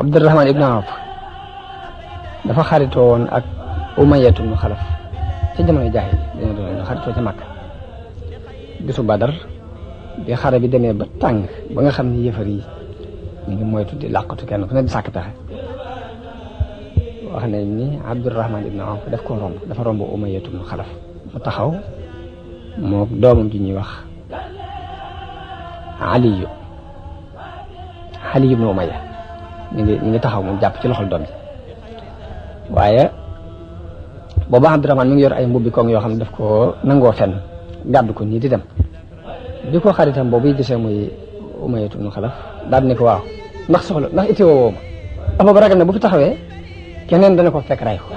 Abdurahman ibn Awf dafa xaritoo woon ak Umayyatu ibn Xalaf ca jamono jaahil dañoo doon xaritoo ca Makka bisu Badar bi xare bi demee ba tàng ba nga xam ni yëfar yi ñu ngi moytu di làqatu kenn ku ne di sàkk pexe wax nañ ni Abdurahman ibn Awf daf ko romb dafa romb Umayyatu ibn Xalaf mu taxaw moo doomam ji ñuy wax Aliyu ibn Umayya ñu ngi taxaw moom jàpp ci loxol doom ji waaye booba Abdurahman mi ngi yor ay mbubbi koŋ yoo xam ne daf ko nangoo fenn gàddu ko nii di dem bi ko xaritam boobu gisee muy Umayyatu ibn Xalaf daal ni ko waaw ndax itteewoo woo ma boobu ragal na bu fi taxawee keneen dana ko fekk ray ko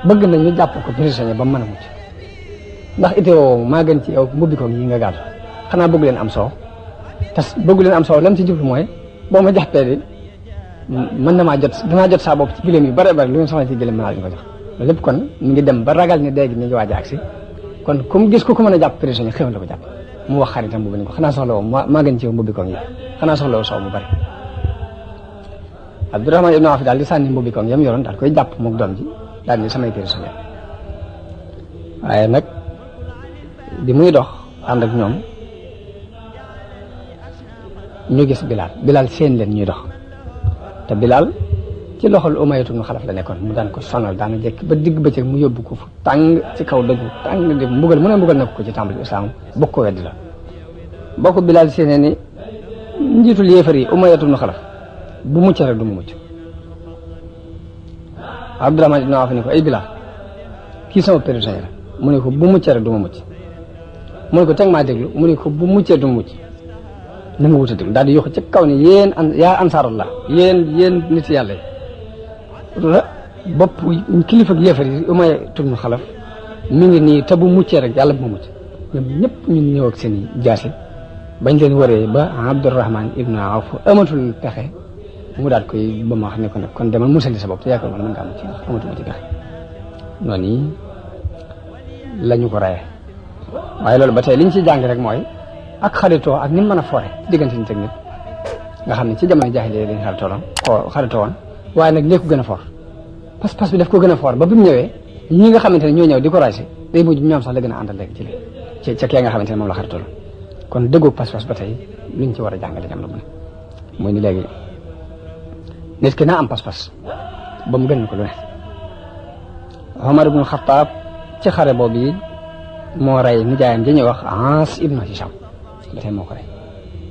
bëgg nañ ñu jàpp ko prisonnier ba mu mën a mucc ndax itteewoo woo ma maa gën ci yow mbubbi koŋ yi nga gàddu xanaa bëgg leen am soow te bëggu leen am soow lam ci jublu mooy boo ma jàppee di mën na maa danaa jot saa bopp ci gileem yu bare bare lu ngeen soxla ci gileem mën naa leen ko jox loolu lépp kon mi ngi dem ba ragal ni léegi mi ngi waaj a agsi kon comme gis ku ko mën a jàpp prisonnier xéwal la ko jàpp mu wax xaritam boobu ni ko xanaa soxla woo maa gën ci yow mbubbi koŋ yi xanaa soxla woo soow mu bari Abdurahman ibn Awf daal di sànni mbubbi koŋ yam yoroon daal koy jàpp mook doom ji daal ni samay prisonnier waaye nag bi muy dox ànd ak ñoom ñu gis Bilal seen leen ñuy dox te Bilal ci loxol Umayyatu ibn Xalaf la nekkoon mu daan ko sonal daana jekk ba digg bëccëg mu yóbbu ko fu tàng ci kaw dëgg tàng di mbugal mu ne mbugal na ko ci tàmbali islam bokk ko weddi la boo ko Bilal seenee ni njiitul yéefar yi Umayyatu ibn Xalaf bu mucc rek du mu mucc Abdurahmaan ibn Awf ni ko ay Bilaal kii sama prisonnier la mu ne ko bu muccee rek du ma mucc mu ne ko teg maa déglu mu ne ko bu muccee du ma mucc na nga wut a déglu daal di yokk ci kaw ni yéen yaa ansaarallah yéen nit yàlla yi bopp kilifa ak yéefar yi Umayya ibn Xalaf mi ngi nii te bu muccee rek yàlla bu ma mucc ñoom ñëpp ñu ñëw ak seen i jaase bañ leen waree ba Abdurahmaan ibn Awf amatul pexe mu daal koy ba ma wax ne ko nag kon demal musali sa bopp te yaakaar naa mën ngaa mucc ndax amatuma ci pexe noonu yi la ñu ko rayee waaye loolu ba tey liñ ci jàng rek mooy ak xaritoo ak ni mu mën a foore ci diggante nit ak nit nga xam ne ci jamono jaahiliya dañ xaritoo woon waaye nag léegi ko gën a foor pas-pas bi daf ko gën a foor ba bi mu ñëwee ñi nga xamante ne ñoo ñëw di ko raysi day mujj ñoom sax la gën a àndal léegi ci ca kee nga xamante ne moom la xaritoo la kon dëggu pas-pas ba tey luñ ci war a jàngale jamono bu ne mooy ni léegi nit ki naa am pas-pas ba mu gën ko lu ne Omar ibn Khattab ci xare boobu yi moo rey nijaayam ji ñuy wax Aas ibn Hisham ba tey moo ko rey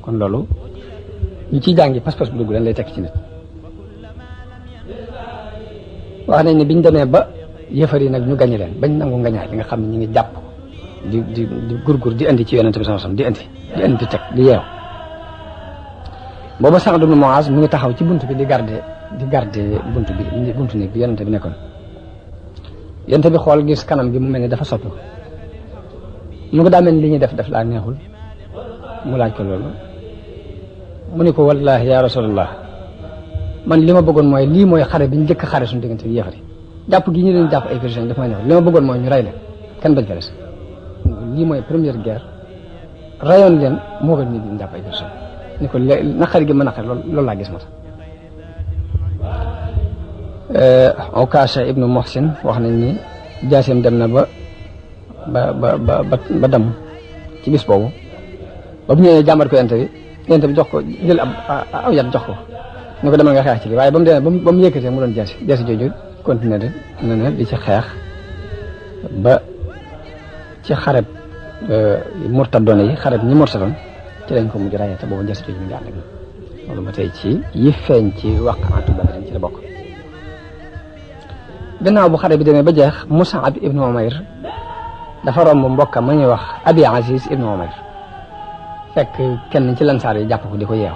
kon loolu ñu ciy jàngi pas-pas bu dugg leen lay tekk ci nit wax nañ ne biñ demee ba yëfar yi nag ñu gañe leen bañ nangu ngañaay li nga xam ne ñu ngi jàpp di gurgur di indi ci yonent bi sallallahu alayhi wasallam di indi di teg di yeew booba Sa'd ibn Mu'az mu ngi taxaw ci buntu bi di garder buntu néeg bi yonent bi nekkoon yonent bi xool gis kanam gi mu mel ni dafa soppi mu ngi daa mel ni li ñuy def laa neexul mu laaj ko loolu mu ni ko wallahi ya rasulullah man li ma bëggoon mooy lii mooy xare bi njëkk xare suñu diggante bi yéefari jàpp gi ñu leen jàpp ay prisonniers dafa may neexul li ma bëggoon mooy ñu rey leen kenn bañ fa des lii mooy première guerre rayoon leen moo gën nit ñi jàpp ay prisonniers ni ko naqari gi ma naqari loolu laa gis ma tax Okasha ibnu Muhsin wax nañ ni jaaseem dem na ba damm ci bis boobu ba bu ñëwee jàmbat ko yonent bi jox ko jël aw yat jox ko ni ko demal nga xeex ci li waaye ba mu demee ba mu yëkkatee mu doon jaasi jooju continué de na di ci xeex ba ci xareb murtadoon yi xareb ñi murtadoon ci lañ ko mujj rayee te boobu jaasi jooju mu ngi ànd ak loolu ba tey ci yi feeñ ci waqaatu Badr ci la bokk gannaaw bu xare bi demee ba jeex Mus'ab ibnu Umayr dafa romb mbokkam ma ñuy wax Abi Aziz ibnu Umayr fekk kenn ci lansaar yi jàpp ko di ko yeew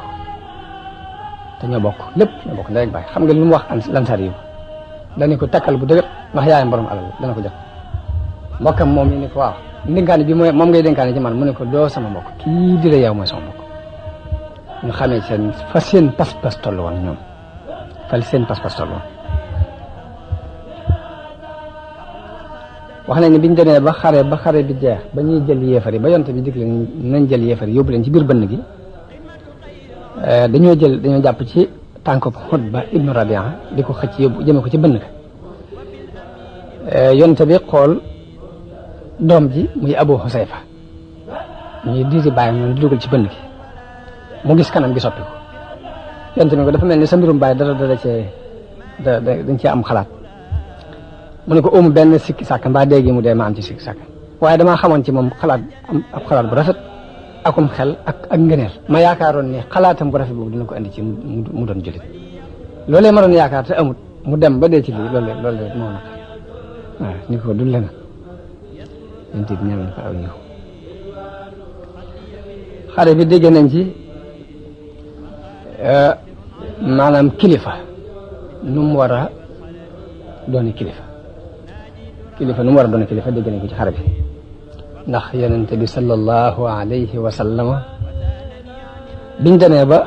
te ñoo bokk ndey ak baay xam nga lu mu wax lansaar yi dañu ko takkal bu dëgër ndax yaayam borom alal dana ko jot mbokkam moom ñu ne ko waaw ndénkaane bi moom ngay dénkaane ci man mu ne ko doo sama mbokk kii di la yeew mooy sama mbokk ñu xamee fa seen pas-pas toll woon ñoom fa seen pas-pas toll woon wax nañ ne biñ demee ba xare bi jeex ba ñuy jël yéefar yi ba yonte bi dig leen nañ jël yéefar yi yóbbu leen ci biir bënn gi dañoo jàpp ci tànk Xutba ibnu Rabia di ko xëcc yóbbu jëme ko ci bënn ga yonte bi xool doom ji muy Abu Husayfa ñuy diisi bàyyam noonu di dugal ci bënn gi mu gis kanam gi soppi ko yonte bi ko dafa mel ni sa mbirum bàyyi dañ cee am xalaat mu ne ko ëmm benn sikki sàkk mbaa dégg mu dee ma am ci sikki sàkk waaye damaa xamoon ci moom xalaat am ab xalaat bu rafet akum xel ak ngëneel ma yaakaaroon ne xalaatam bu rafet boobu dina ko indi ci mu doon jullit loolee ma doon yaakaar te amut mu dem ba dee ci lii loolu moo naq waaw ni ko dul lena yéen it ñamen ko aw yiw xare bi dégg nañ ci maanaam kilifa nu mu war a dooni kilifa nu mu war a doon kilifa dégg nañ ko ci xare bi ndax yonent bi sallallahu alayhi wa sallam biñ demee ba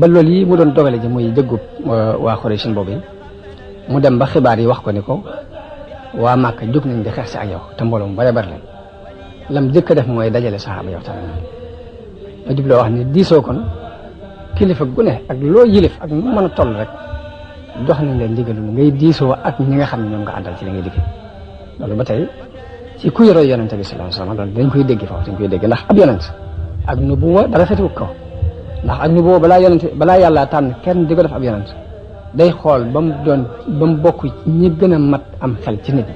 loolu yi mu doon dogale ji muy jëggub waa Xuraysin boobu yi mu dem ba xibaar yi wax ko ni ko waa Màkka jóg nañ di xeex si ak yow te mbooloo mu bare bari leen lam jëkk a def mooy dajale saxaaba yow tamit ma jubloo wax ni diisoo kon kilifa gu ne ak loo yilif ak nu mën a toll rek jox nañ leen ndigalul ngay diisoo ak ñi nga xam ne ñoom nga àndal ci li ngay liggéey loolu ba tey ci kuy roy yonente bi sallallahu alayhi wasallam loolu dañ koy dégg foofu dañ koy dégg ndax ab yonent ak nubuwa dara fetiwut kaw ndax ak nubuwa balaa yàlla tànn kenn di ko def ab yonent day xool ba mu bokk ñi gën a mat am xel ci nit ñi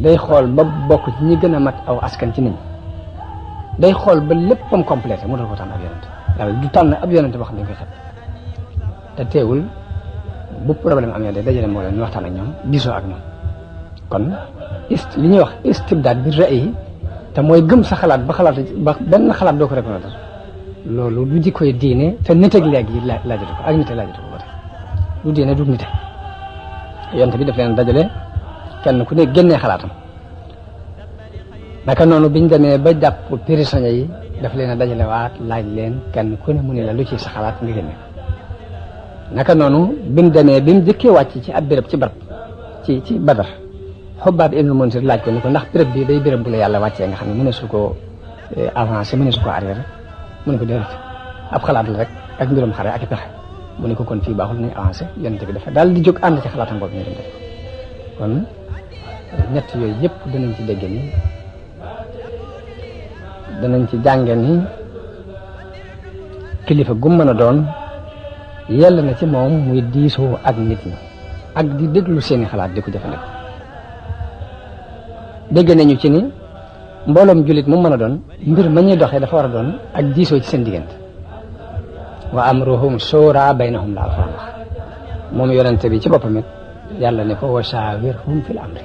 day xool ba bokk ci ñi gën a mat aw askan ci nit ñi day xool ba léppam complété mu doon ko tànn ab yonent yàlla du tànn ab yonent boo xam ne dañ koy xet te teewul bu problème amee day dajale mbooloo ñu waxtaan ak ñoom diisoo ak ñoom kon li ñuy wax istibdaad bi ra'yi te mooy gëm sa xalaat ba benn xalaat doo ko reconnaître loolu du jikkoy diine te nit ak léegi laajatu ko ak nit ak laajatu ko ba tey du diine du nite yonte bi daf leen dajale kenn ku ne génnee xalaatam naka noonu biñ demee ba jàpp prisonniers yi daf leen a dajale waat laaj leen kenn ku ne mu ne la lu ci sa xalaat nga génne naka noonu bimu demee bi mu jëkkee wàcc ci ab béréb ci barab ci Badar Xubbaab ibnu Munzir laaj ko ni ko ndax béréb bi day béréb bu la yàlla wàccee nga xam ne mëne su ko avancé mëne su ko arrière mu ne ko déedéet ab xalaat la rek ak mbirum xare ak i pexe mu ne ko kon fii baaxul nañ avancé yonent bi dafa daal di jóg ànd ci xalaatam boobu ñu dem def kon ñett yooyu yëpp danañ ci dégg ni danañ ci jànge ni kilifa gu mën a doon yell na ci moom muy diisoo ak nit ñi ak di déglu seeni xalaat di ko jëfandikoo dégg nañu ci ni mbooloom jullit mu mën a doon mbir ma ñuy doxee dafa war a doon ak diisoo ci seen diggante wa amruhum shura baynahum la alxuraan wax moom yonente bi ci boppam it yàlla ne ko wa shawirhum fil amri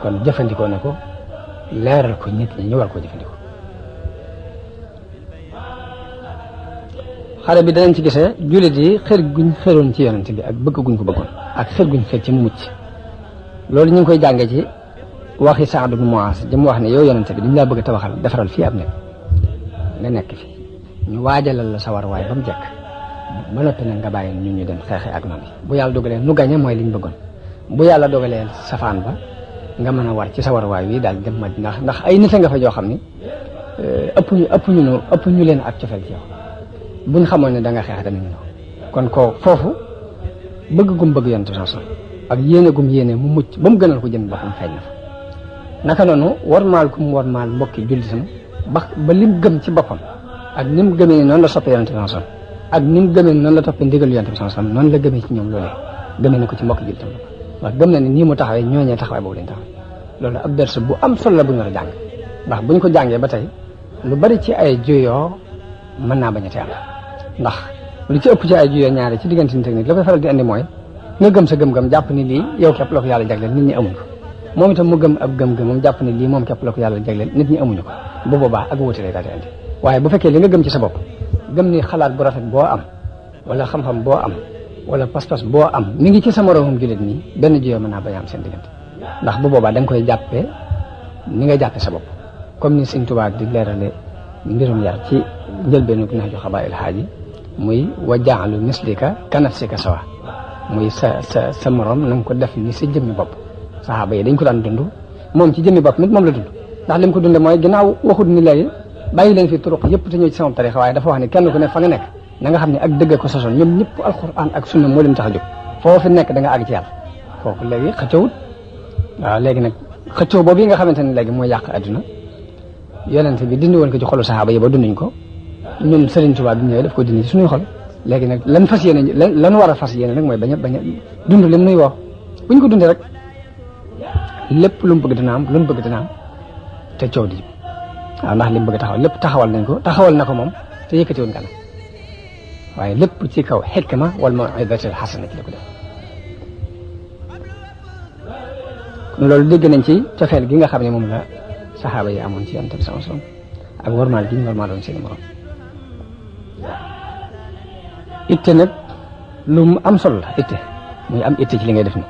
kon jëfandikoo ne ko leeral ko nit ñi ñu war koo jëfandikoo xale bi danañ ci gisee jullit yi xër guñ xëroon ci yonente bi ak bëgg guñ ko bëggoon ak xër guñ xër ci mu mucc loolu ñu ngi koy jànge ci waxi Saad ibn Muaaz jëm wax ne yow yonente bi dañu laa bëgg a tabaxal defaral fii ab nekk nga nekk fi ñu waajalal la sa war waay ba mu jekk ba noppi nag nga bàyyi ñu dem xeexe ak noonu bu yàlla dogalee nu gañe mooy liñ bëggoon bu yàlla dogalee safaan ba nga mën a war ci sa war waay wi daal dem ma ndax ay nit a nga fa joo xam ni ëpp ñu leen ak cofeel ci yow buñ xamoon ne da nga xeex danañ ñëw kon ko foofu bëgg gum bëgg yonente bi ak yéene gum yéene mu mucc ba mu gënal ko jëm boppam feeñ na fa naka noonu warmaal gum warmaal mbokki jullitam ba lim gëm ci boppam ak ni mu gëmee noonu la soppee yonente bi ak ni mu gëmee noonu la toppee ndigal yonente bi noonu la gëmee ci ñoom loolee gëmee na ko ci mbokki jullitam la wax gëm na ne nii mu taxawee ñooñee taxawaay boobu lañ taxawee loolu ab ders bu am solo la bu ñu war a jàng ndax buñ ko jàngee ba tey lu bari ci ay juyoo mën naa bañ a teel ndax lu ci ëpp ci ay juyoo ñaare ci diggante nit ak nit la koy faral di andi mooy nga gëm sa gëm-gëm jàpp ni lii yow képp la ko yàlla jagleel nit ñi amuñu ko moom itam mu gëm ab gëm-gëm moom jàpp ni lii moom képp la ko yàlla jagleel nit ñi amuñu ko bu boobaa ak wuute lay daal di andi waaye bu fekkee li nga gëm ci sa bopp gëm ni xalaat bu rafet boo am wala xam-xam boo am wala pas-pas boo am mi ngi ci sa moroomum jullit nii benn juyoo mën naa bañ a am seen diggante ndax bu boobaa da nga koy jàppee ni nga jàppee sa bopp comme ni Sëñ Tuubaa di leerale mbirum yar ci njëlbeenu Nahju Xabaa'il Haaji muy wa ja'alu mislika ka nafsika sawa muy sa morom na nga ko def ni sa jëmmi bopp saxaaba yi dañ ko daan dund moom ci jëmmi bopp nit moom la dund ndax lim ko dunde mooy ginnaaw waxut ni léegi bàyyi leen fi turuq yëpp te ñëw ci sama tarixa waaye dafa wax ne kenn ku ne fa nga nekk na nga xam ne ak dëgg ko sosoon ñoom ñëpp alquran ak sunna moo leen tax a jóg foofu nekk da nga àgg ci yàlla foofu léegi xëccowut waaw léegi nag xëccoo boobu yi nga xamante ne léegi mooy yàq adduna yonente bi dindi woon ko ci xolu saxaaba yi ba dunduñ ko ñun Sëriñ Tuubaa bi ñëwee daf ko dindi ci suñuy xol léegi nag lan fas yéene lan war a fas yéene nag mooy bañ a dund lim nuy woo buñ ko dundee rek lépp lu mu bëgg dina am lu mu bëgg dina am te coow di waaw ndax li mu bëgg taxawal lépp taxawal nañ ko taxawal na ko moom te yëkkatiwuñ kanam waaye lépp ci kaw xikma wal maw'izatil hasana ci la ko def loolu dégg nañ ci cofeel gi nga xam ne moom la saxaaba yi amoon ci yonent bi sallallahu alayhi wasallam ak warmaal gi ñu warmaaloon seen morom itte nag lu mu am solo la itte muy am itte ci li ngay def ni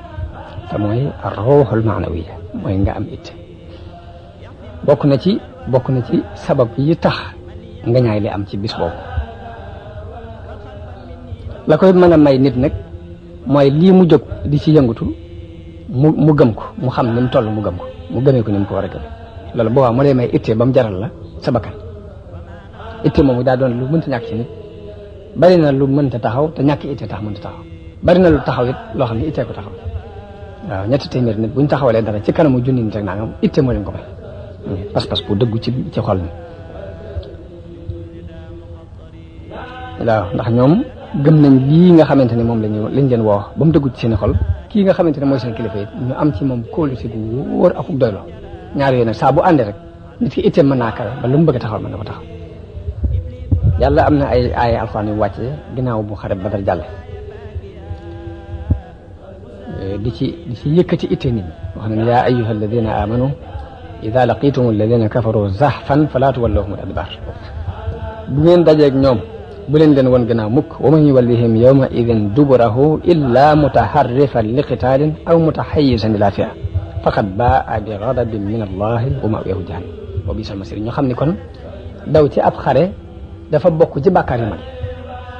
te mooy ar-ruuhul ma'nawiyya mooy nga am itte bokk na ci sabab yi tax nga ñaay li am ci bis boobu la koy mën a may nit nag mooy lii mu jóg di ci yëngatu mu gëm ko mu xam ni mu toll mu gëm ko mu gëmee ko ni mu ko war a gëm loolu boobaa moo lay may itte ba mu jaral la sa bakkan itte moomu daa doon lu mënta ñàkk ci nit bari na lu mënta taxaw te ñàkk itte tax mënta taxaw bari na lu taxaw it loo xam ne itte ko taxaw waaw 300 nit buñ taxawalee dara ci kanamu junni nit rek naa nga itte moo leen ko may pas-pas bu dëggu ci xol ni waaw ndax ñoom gëm nañ lii nga xamante ne moom lañ leen woo ba mu dëggu ci seen xol kii nga xamante ne mooy seen kilifa it ñu am ci moom kóolute bu wóor ak doylo ñaar yooyu nag saa bu àndee rek nit ki itteem mën naa kawe ba lu mu bëgg a taxawal mën na ko taxaw yàlla am na ay alxuraan yu wàcce ginnaaw bu xare Badar jàlle di ci yëkkati itte nit ñi wax nañ yaa ayyuha alladina amanu ida laqitum alladina kafaru zahfan fala tuwallahum al adbar bu ngeen dajeeg ñoom bu leen won gannaaw mukk wa man yuwallihim yawma idin duburahu illa mutaharrifan li qitaalin aw mutahayyizan ila fi'a faqad baa bi ghadabin min allahi wa ma'wahu jahannam wa bisal masir ñoo xam ni kon daw ci ab xare dafa bokk ci bàkkaar yi mag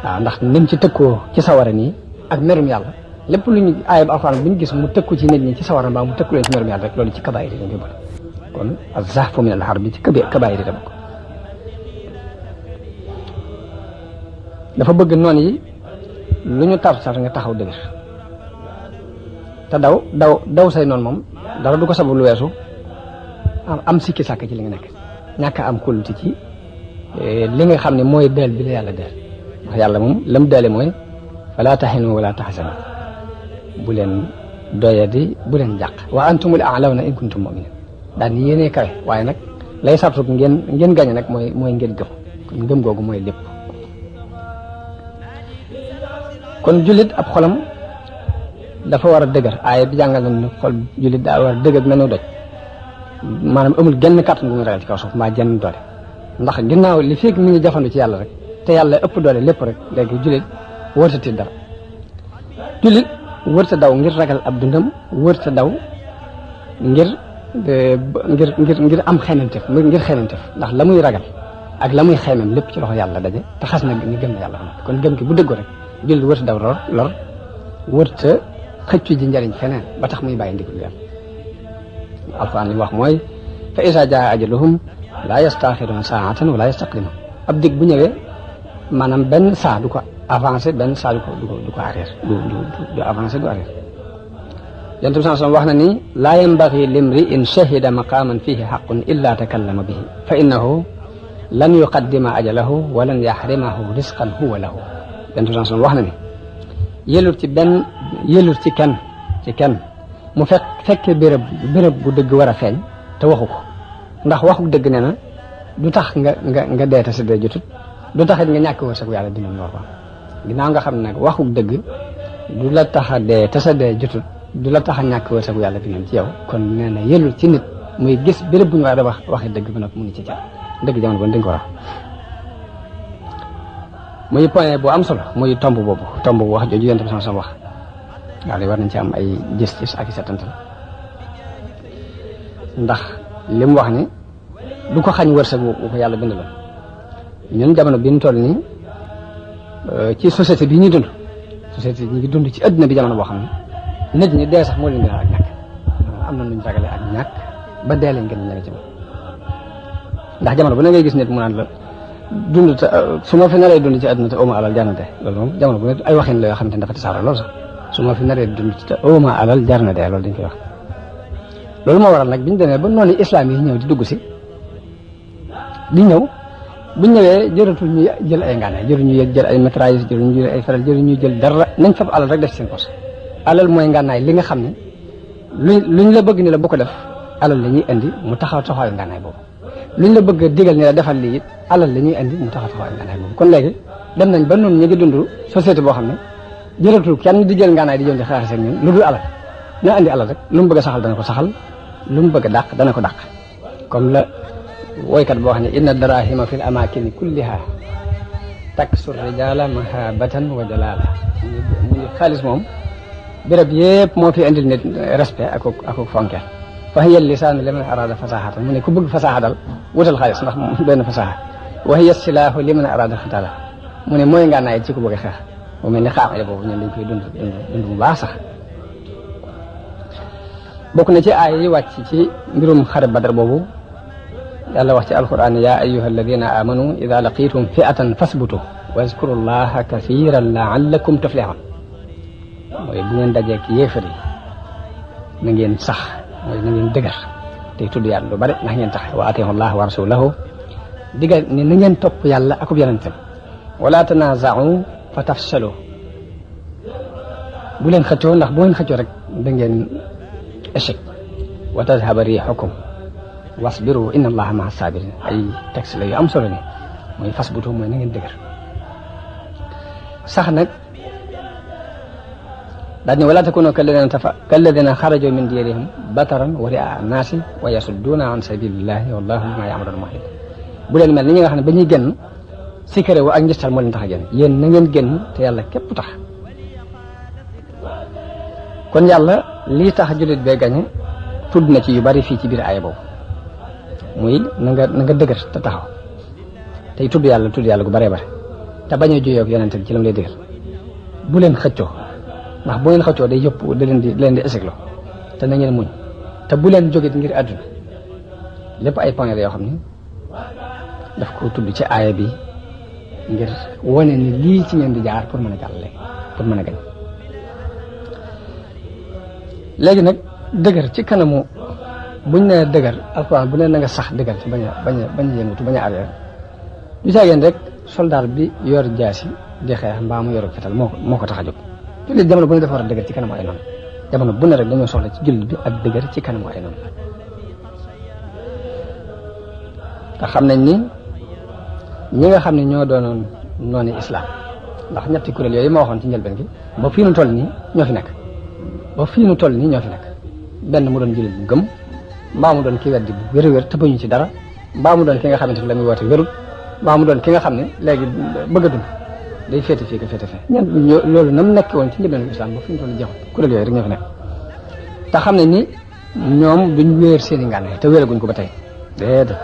waaw ndax nim ci tëkkoo ci sawara nii ak merum yàlla lépp lu ñu aayab alxuraan bu ñu gis mu tëkku ci nit ñi ci sawara mbaa mu tëkku leen ci merum yàlla rek loolu ci kabaayir yi lañ koy boole kon az-zahfu min al-harb bi ci kabaayir yi la bokk dafa bëgg noonu yi lu ñu tar nga taxaw dëgër te daw say noonu moom dara du ko sabu lu weesu am sikki sàkk ci li nga nekk ñàkk am kóolute ci li nga xam ne mooy deel bi la yàlla deel ndax yàlla moom lam deele mooy fala tahinu wala tahzanu bu leen doyadi bu leen jàq wa antumul a'lawna in kuntum mu'minin daan yéenee kawe waaye nag lay sartu ngeen gañe nag mooy ngeen gëm kon ngëm googu mooy lépp kon jullit ab xolam dafa war a dëgër aaya bi jàngal na xol jullit daa war a dëgër mel ni doj maanaam amul genn kàttan bu muy ragal ci kaw suuf mbaa jenn doole ndax ginnaaw li fekk mi ngi jafandu ci yàlla rek te yàlla ëpp doole lépp rek léegi jullit wërta tiit dara jullit wërta daw ngir ragal ab dundam wërta daw ngir am xeememtef ndax la muy ragal ak la muy xeemem lépp ci loxo yàlla daje te xas na ni gëm na yàlla xam kon gëm ki bu dëggu rek jullit wërta daw lor wërta xëccu ji njariñ feneen ba tax muy bàyyi ndigal yàlla alquran li wax mooy fa isa jaa ajaluhum laa yastaaxiruuna saatan wala yastaqdimuun ab dig bu ñëwee maanaam benn saa du ko avancé benn saa du ko arrière du avancé du arrière yonent bi sallallahu alayhi wasallam wax na ni laa yanbaghi limri in shahida maqaman fihi haqqun illa takallama bihi fa innahu lan yuqaddima ajalahu wa lan yaxrimahu risqan huwa lahu yonent bi sallallahu alayhi wasallam wax na ni yëlul ci kenn mu fekkee béréb bu dëgg war a feeñ te waxu ko ndax waxu dëgg nee na du tax nga dee te sa dee jotut du taxit nga ñàkk wërsëgu yàlla dina ñor ko ginnaaw nga xam ne nag waxu dëgg du la tax a dee te sa dee jotut du la tax a ñàkk wërsëgu yàlla dina ci yow kon nee na yëlul ci nit muy gis béréb bu ñu war a waxi dëgg ba nag mu ngi ci cat dëgg jamono bon dañ ko wax muy point bu am solo muy tomb boobu wax jooju yonent bi sama wax waaw war nañ ci am ay gis-gis ak i setantal ndax li mu wax ni du ko xañ wërsëg bu ko yàlla bindaloon ñun jamono bi ñu toll nii ci société bi ñuy dund société ñu ngi dund ci adduna bi jamono boo xam ne nit ñi dee sax moo leen gën a ak ñàkk am na nuñ ragale ak ñàkk ba dee leen gën a ñàkk ci moom ndax jamono bu ne ngay gis nit mu naan la dund te su ma fi naree dund ci adduna te oma alal jarnate loolu moom jamono bu ne ay waxin la yoo xam ne dafa tasaaroo loolu sax su ma fi naree dund te oma alal jar na dee loolu dañ koy wax loolu moo waral nag bi ñu demee ba noonu islam yi ñëw di dugg si di ñëw bu ñu ñëwee jëratul ñu jël ay ngànnaay jëru ñu jël ay mitrailleuse jëru ñu jël ay feral jëru ñu jël dara nañ fab alal rek def seen poche alal mooy ngànnaay li nga xam ne luñ la bëgg ni la bu ko def alal la ñuy indi mu taxawaayu ngànnaay boobu luñ la bëgg digal ni la defal lii it alal la ñuy indi mu taxawaayu ngànnaay boobu kon léegi dem nañ ba noonu ñu ngi dund société boo xam ne jëratul kenn di jël ngànnaay di jël di xeex ak ñun lu dul alal na andi alal rek lu mu bëgg a saxal dana ko saxal lu mu bëgg a dàq dana ko dàq comme la woykat boo xam ne inna darahima fi l amakini kulliha taksu rijala mahabatan wa jalala ñu xaalis moom béréb yëpp moo fi indil nit respect ak fonkeel fa hiya lisaanu liman arada fasahatan mu ne ku bëgg fasaha dal wutal xaalis ndax moom benn fasaha wa hiya silaahu liman arada xitala mu ne mooy nga naay ci ku bëgg a xeex mu mel ni xaaxale boobu ñun dañ koy dund bu baax sax bokk na ci aay yi wàcc ci mbirum xare badar boobu yàlla wax ci alquran ya ayyuha alladina amanu ida laqitum fi'atan fasbutu wazkuru llaha kathiran la'allakum tuflihun mooy bu ngeen dajee ki yéefar yi na ngeen sax mooy na ngeen dëgër tey tudd yàlla lu bari ndax ngeen tax wa atiihu llaha wa rasulahu digal ne na ngeen topp yàlla akub yonentam wala tanaza'u fa tafshalu bu leen xëccoo ndax bu ngeen xëccoo rek da ngeen échec wa tadhhaba rihukum wasbiru inna allaha ma'a sabirin ay texte la yu am solo ni mooy fasbutu mooy na ngeen dëgër sax nag daal ne wala takunu kalladina xaraju min diyarihim bataran wa ri'a naasi wa yasudduna an sabilillahi wallahu bima ya'maluna muhit. bu leen mel ni ñi nga xam ne ba ñuy génn sikare wu ak njistal moo leen tax a génn, yéen na ngeen génn te yàlla képp tax. kon yàlla lii tax jullit bee gañe tudd na ci yu bari fii ci biir aaya boobu, muy na nga dëgër te taxaw tey tudd yàlla gu baree bare te bañ a juyoo ak yonent bi ci lam lay digal. bu leen xëccoo, ndax bu ngeen xëccoo day yëpp da leen di échec te na ngeen muñ te bu leen jógit ngir àdduna. lépp ay point la yoo xam ne daf ko tudd ci aaya bi ngir wane ni lii ci ngeen di jaar pour mën a jàllale, pour mën a gañ. léegi nag dëgër ci kanamu buñ nee dëgër alxuraan bu nee na nga sax dëgër ci bañ a yëngatu bañ a arrière du caageen rek soldat bi yor jaasi di xeex mbaa mu yor fetal moo ko tax a jóg. jullit jamono bu ne dafa war a dëgër ci kanamu ay noonu, jamono bu ne rek dañoo soxla ci jullit bi ak dëgër ci kanamu ay noonu. te xam nañ ni ñi nga xam ne ñoo doonoon noonu islam, ndax ñetti kuréel yooyu ma waxoon ci njëlbeen gi ba fii nu toll nii ñoo fi nekk. benn mu doon jullit bu gëm, mbaa mu doon ki weddi bu wér-wér te bañu ci dara, mbaa mu doon ki nga xamante ne la muy woote wérul, mbaa mu doon ki nga xam ne léegi bëgg a dund day féete fii ko féete fee. loolu nam nekk woon ci njëlbeen islam ba fi ñu toll jeexul kuréel yooyu rek ñoo fi nekk. te xam nañ ni ñoom duñ wéer seen i ngànnaay te wéeraguñ ko ba tey déedéet,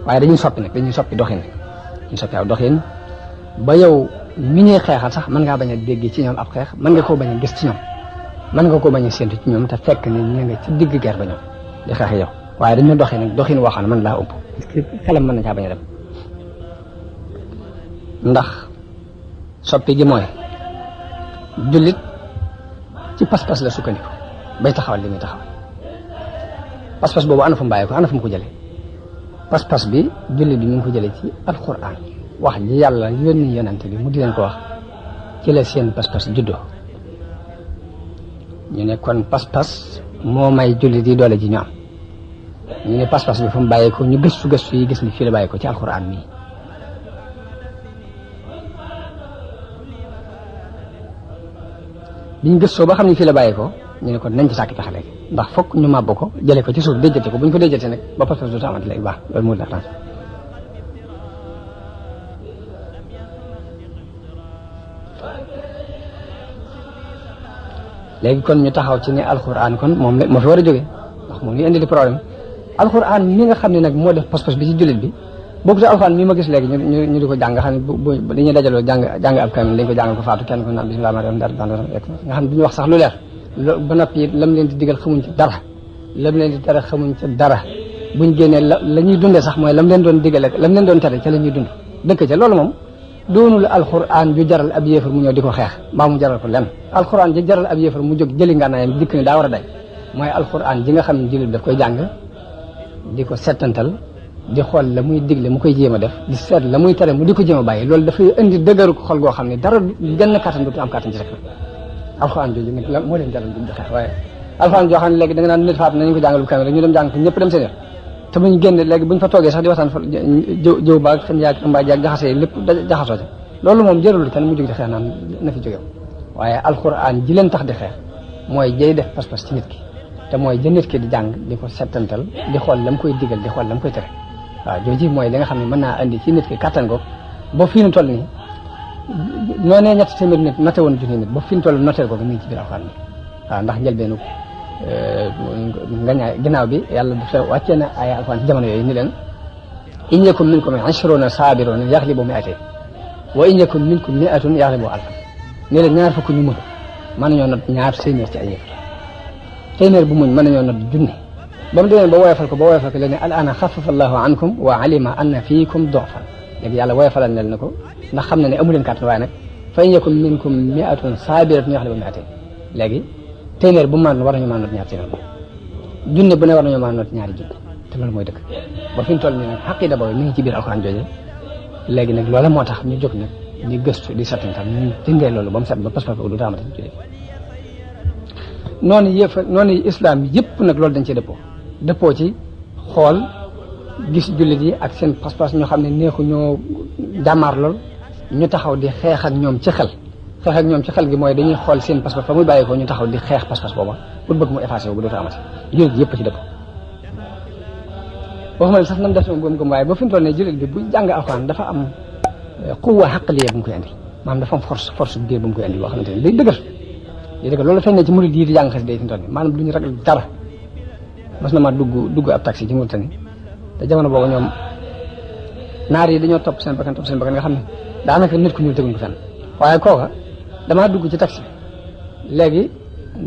waaye dañuy soppi doxin, dañuy soppi aw doxin ba yow mi ñuy xeexal sax mën ngaa bañ a dégg ci ñoom ab xeex, mën nga koo bañ a gis ci ñoom, mën nga ko bañ a séntu ci ñoom te fekk ne ñu nga ci digg guerre ba ñoom di xeex yow, waaye dañoo doxee nag doxin woo xam ne mën laa ëpp xelam mën na caa bañ a dem. ndax soppi gi mooy jullit ci pas-pas la sukkandiku bay taxawal li muy taxawal. pas-pas boobu ana fu mu bàyyi ko, ana fu mu ko jëlee. pas-pas bi jullit bi ñu ngi ko jëlee ci alquran, wax ji yàlla yónni yonante bi mu di leen ko wax ci la seen pas-pas juddoo. ñu ne kon pas-pas moo may jullit yi doole ji ñu am. ñu ne pas-pas bi fu mu bàyyi ko, ñu gëstu yi gis ni fii la bàyyi ko ci alquran mii. biñ gëstoo ba xam ne fii la bàyyi ko ñu ne kon nañ ci sàkki pexe léegi, ndax fokk ñu màbb ko jëlee ko ci suuf déjjate ko, bu ñu ko déjjate nag ba pas-pas dootu amati léegi baax loolu moo tax. léegi kon ñu taxaw ci ne alxuraan kon moom la moo fi war a jógee, ndax moom ñu indi li problème. alxuraan mi nga xam ne nag moo def pas-pas bi ci jullit bi bokk ci alxuraan mi ma gis léegi ñu di ko jàng nga xam ne bu dañuy dajaloo jàng ab kamil dañ ko jàngal ko faatu kenn ko naan bismillah ma nga xam ne duñu wax sax lu leer ba noppi lam leen di digal xamuñ ci dara, lam leen di tere xamuñ ci dara. buñ génnee la ñuy dundee sax mooy lam leen doon digale lam leen doon tere ca la ñuy dund dëkk ca. loolu moom doonul alxuraan ju jaral ab yéefar mu ñëw di ko xeex mbaa mu jaral ko lenn. alxuraan ji jaral ab yéefar mu jóg jëli ngànnaayam dikk ne daa war a day mooy alxuraan ji nga xam ne jullit daf koy jàng di ko settantal di xool la muy digle mu koy jéem a def, di seet la muy tere mu di ko jéem a bàyyi. loolu dafay indi dëgëru xol goo xam ne dara genn kàttan dootu am kàttan ci rek. alxuraan jooju nag la moo leen jaral di xeex. waaye alxuraan joo xam ne léegi da nga naan nit faat nañu ko jàngal bu kamil rek ñu dem jàng ko ñëpp dem seen yoon te buñ génne léegi buñ fa toogee sax di waxtaan fa jëw baag xam yaag mbaa jaag jaxasee lépp jaxasoo ci. loolu moom jërul kenn mu jóg di xeex naan na fi jóge. waaye alxuraan ji leen tax di xeex mooy jay def pas-pas ci nit ki te mooy ja nit ki di jàng di ko settantal di xool la mu koy digal di xool la mu koy tere. waaw jooju mooy li nga xam ne mën naa andi ci nit ki kattan ko ba fii nu toll nii noonee ñetti téeméer nit noté woon junni nit ba fii nu toll noteel ko mi ngi ci biir alxuraan bi. waaw ndax njëlbeenu nga ñaay ginnaaw bi yàlla dafa wàccee na ay alxuraan ci jamono yooyu ni leen in yakum minkum 'ishruna sabiruna yaghlibu mi'atayn wa in yakum minkum mi'atun yaghlibu alfan ni leen ñaar fukk ñu mën nañoo not ñaar téeméer ci ay yëf téeméer bu muñ mën nañoo not junni. ba mu demee ba woyofal ko la ne al ana xafafa allahu ankum wa alima anna fiikum dofan. léegi yàlla woyofalal na ko ndax xam na ne amu leen kàttan waaye nag fa in yakum minkum mi'atun sabiratun yaghlibu mi'atayn. léegi téeméer bu mu mën war nañu mën a not ñaar téeméer junne bu ne war nañoo mën a not ñaari junne te loolu mooy dëkk ba fi ñu toll nii nag xaqida boobu mi ngi ci biir alxuraan jooje. léegi nag loola moo tax ñu jóg nag di gëstu di settantal ñu dindee loolu ba mu set ba pas-pas boobu du taamati jullit. noonu islam yëpp nag loolu dañ cee dëppoo ci xool gis jullit yi ak seen pas-pas ñoo xam ne neexu ñoo jàmmaar lool ñu taxaw di xeex ak ñoom ci xel xeex ak ñoom ci xel gi mooy dañuy xool seen pas-pas fa muy bàyyi ko ñu taxaw di xeex pas-pas booba pour bëgg mu effacé wu bu dootu amati jullit yëpp ci dëpp waxuma ne sax nam def moom gëm-gëm waaye ba fi mu toll ne jullit bi bu jàng alxuraan dafa am quwwa aqliya bu mu koy indi maanaam dafa am force biir bu mu koy indi boo xamante ne day dëgër loolu feeñ ne ci murid yi di jàng xas day fi mu toll nii maanaam du ñu ragal dara mas na ma dugg ab taxi ci Mauritanie te jamono boobu ñoom naar yi dañoo topp seen bakkan nga xam ne daanaka nit ku ñuul teguñ ko fenn waaye kooka damaa dugg ci taxi léegi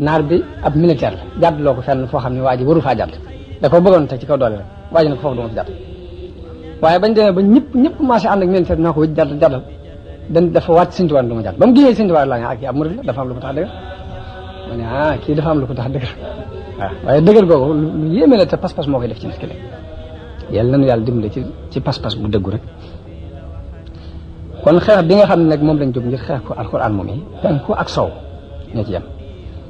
naar bi ab militaire la jàddloo ko fenn foo xam ne waa ji waru faa jàdd da ko bëggoon teg ci kaw doole rek waa ji ne ko foofu duma fi jàdd waaye bañ demee ba ñëpp commencé ànd ak militaire naa ko wëj jàddal dafa wàcc Sëñ Tuubaa du ma jàdd ba mu génnee Sëñ Tuubaa laa ne ak kii ab murid la dafa am lu ko tax dëgër ma ne kii dafa am lu ko tax dëgër waaw waaye dëgër googu lu yéeme la te pas-pas moo koy def ci nit ki la yàlla nañu yàlla dimbale ci pas-pas bu dëggu rek kon xeex bi nga xam ne nag moom lañ jóg ngir xeex ko alxuraan moom yi penku ak sow ñoo ci yem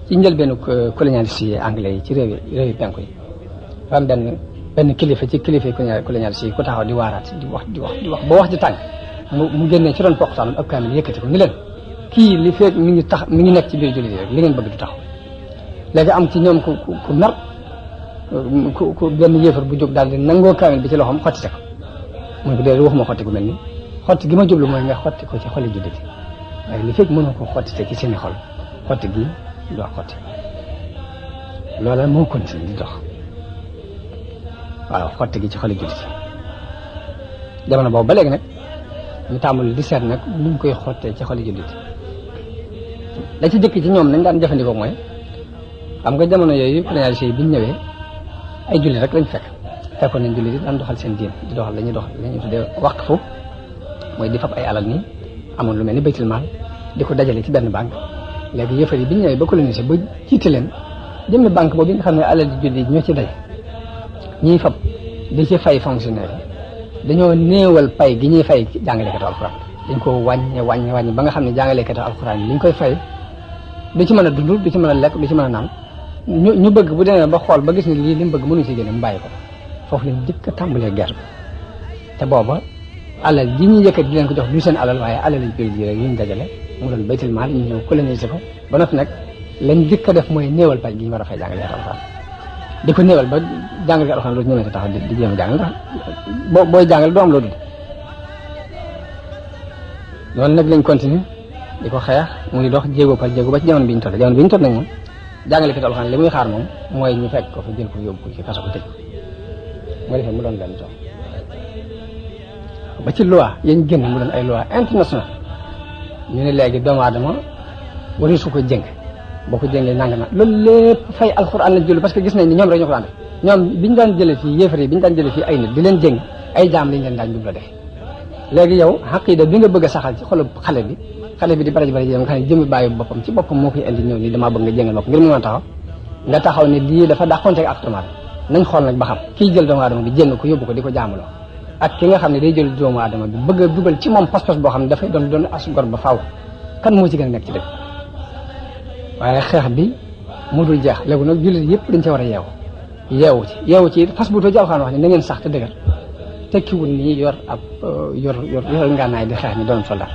ci njëlbeenu colonialiste yi anglais yi ci réewi penku yi dafa am benn kilifa ci kilifa colonialiste yi ku taxaw di waaraat di wax ba wax ji tàng mu génnee ci doon poqtaanam ab kaamil yëkkati ko ni leen kii li feeg mi ngi nekk ci biir jullit yi rek li ngeen bëgg du taxaw léegi am ci ñoom ku nar ku benn yéefar bu jóg daal di nangoo kaamil bi ci loxoom xottite ko mooy bu dee waxuma xotti gu mel ni xotti gi ma jublu mooy nga xotti ko ci xoli jullit yi waaye li fekk mënoo ko xottite ci seeni xol xotti gi du wax xotti loola moo continue di dox waaw xotti gi ci xoli jullit yi jamono boobu ba léegi nag ñu tàmbali di seet nag nuñ koy xottee ci xoli jullit yi la ci jëkk ci ñoom nañ daan jëfandikoo mooy xam nga jamono yooyu colonialiste yi biñ ñëwee ay jullit rek lañ fekkoon nañ jullit yi daan doxal seen diin di doxal la ñuy tuddee waqfu mooy di fab ay alal nii amoon lu mel ni baytul maal di ko dajale ci benn banque léegi yëfar yi biñ ñëwee ba colonisé ba jiite leen jëmmi banque boobu nga xam ne alal di jullit ñoo ci daje ñiy fab di ci fay fonctionnaire yi dañoo néewal pay gi ñuy fay jàngalekatu alxuraan dañ ko wàññi ba nga xam ne jàngalekatu alxuraan yi li ñu koy fay du ci mën a dund du ci mën a lekk du ci mën a naan ñu bëgg bu demee ba xool ba gis ne lii li mu bëgg mënuñu ci génne mu bàyyi ko foofu lañ njëkk a tàmbalee guerre bi te booba alal ji ñuy yëkkat di leen ko jox du seen alal waaye alal yi jullit yi rek yu ñu dajale mu doon baytul maal ñu ñëw coloniser ko ba noppi nag lañ njëkk a def mooy néewal pay gi ñu war a fay jàngalekatu alxuraan di ko néewal ba jàngalekatu alxuraan loolu ñëwee taxaw di jéem a jàngal ndax booy jàngal doo am loo dund loolu nag lañ continuer di ko xeex muy dox jéego par jéego ba ci jamono bi ñu toll nag moom jàngalekatu alxuraan li muy xaar moom mooy ñu fekk ko fa jël ko yóbbu ko ci kaso ko tëj ko moo defee mu doon benn tool ba ci loi yañ génn mu doon ay loi international ñu ne léegi doomu aadama wari su ko jëng boo ko jëngee nanga na loolu lépp fay alxuraan la jël parce que gis nañ ni ñoom rek ñoo ko daan def ñoom biñu daan jëlee fii yéefar yi biñu daan jëlee fii ay nit di leen jëng ay jaam lañ leen daan jubla def léegi yow xaqiida bi nga bëgg a saxal ci xolu xale bi di bari yi nga xam ne jëmmi bàyyi boppam ci boppam moo koy indi ñëw nii damaa bëgg nga jëngal bopp ngir mu mën a nga taxaw ne lii dafa dàqonteeg ak tumaat nañ xool nag ba xam kii jël doomu aadama bi jëng ko yóbbu ko di ko jaamuloo ak ki nga xam ne day jël doomu aadama bi bëgg a dugal ci moom pas-pas boo xam ne dafay doon as gor ba faaw kan moo ci gën a nekk ci dëgg waaye xeex bi mu dul jeex léegi nag jullit yëpp dañ ca war a yeewu ci fas bu too ci alxuraan wax ne na ngeen sax te dëgër tekkiwul nii yor ngànnaay di xeex ni doon soldat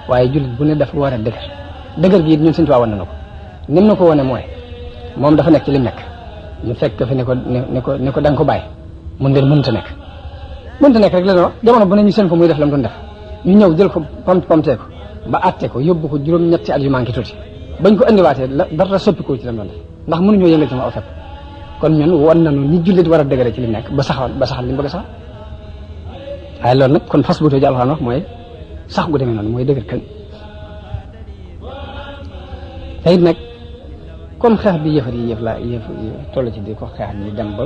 waaye jullit bu ne dafa war a dëgër gi it ñun Sëñ Tuubaa wane na ko nim na ko wane mooy moom dafa nekk ci lim nekk ñu fekk fi ne ko da nga ko bàyyi mun leen mënta nekk rek la doon jamono bu ne ñu seen ko muy def la mu doon def ñu ñëw jël ko pamtee ko ba àtte ko yóbbu ko juróom-ñetti at yu manqué tuuti bañ ko indiwaatee dara soppikoo ci la mu doon def ndax mënuñoo yëngal ci ma aw fepp kon ñun wan nañu ni jullit war a dëgëre ci li nekk ba saxal li mu bëgg a sax waaye loolu nag kon fas bu too ji alxuraan wax mooy sax gu demee noonu mooy dëgër kañ te it nag comme xeex bi yëf toll ci di ko xeex ni dem ba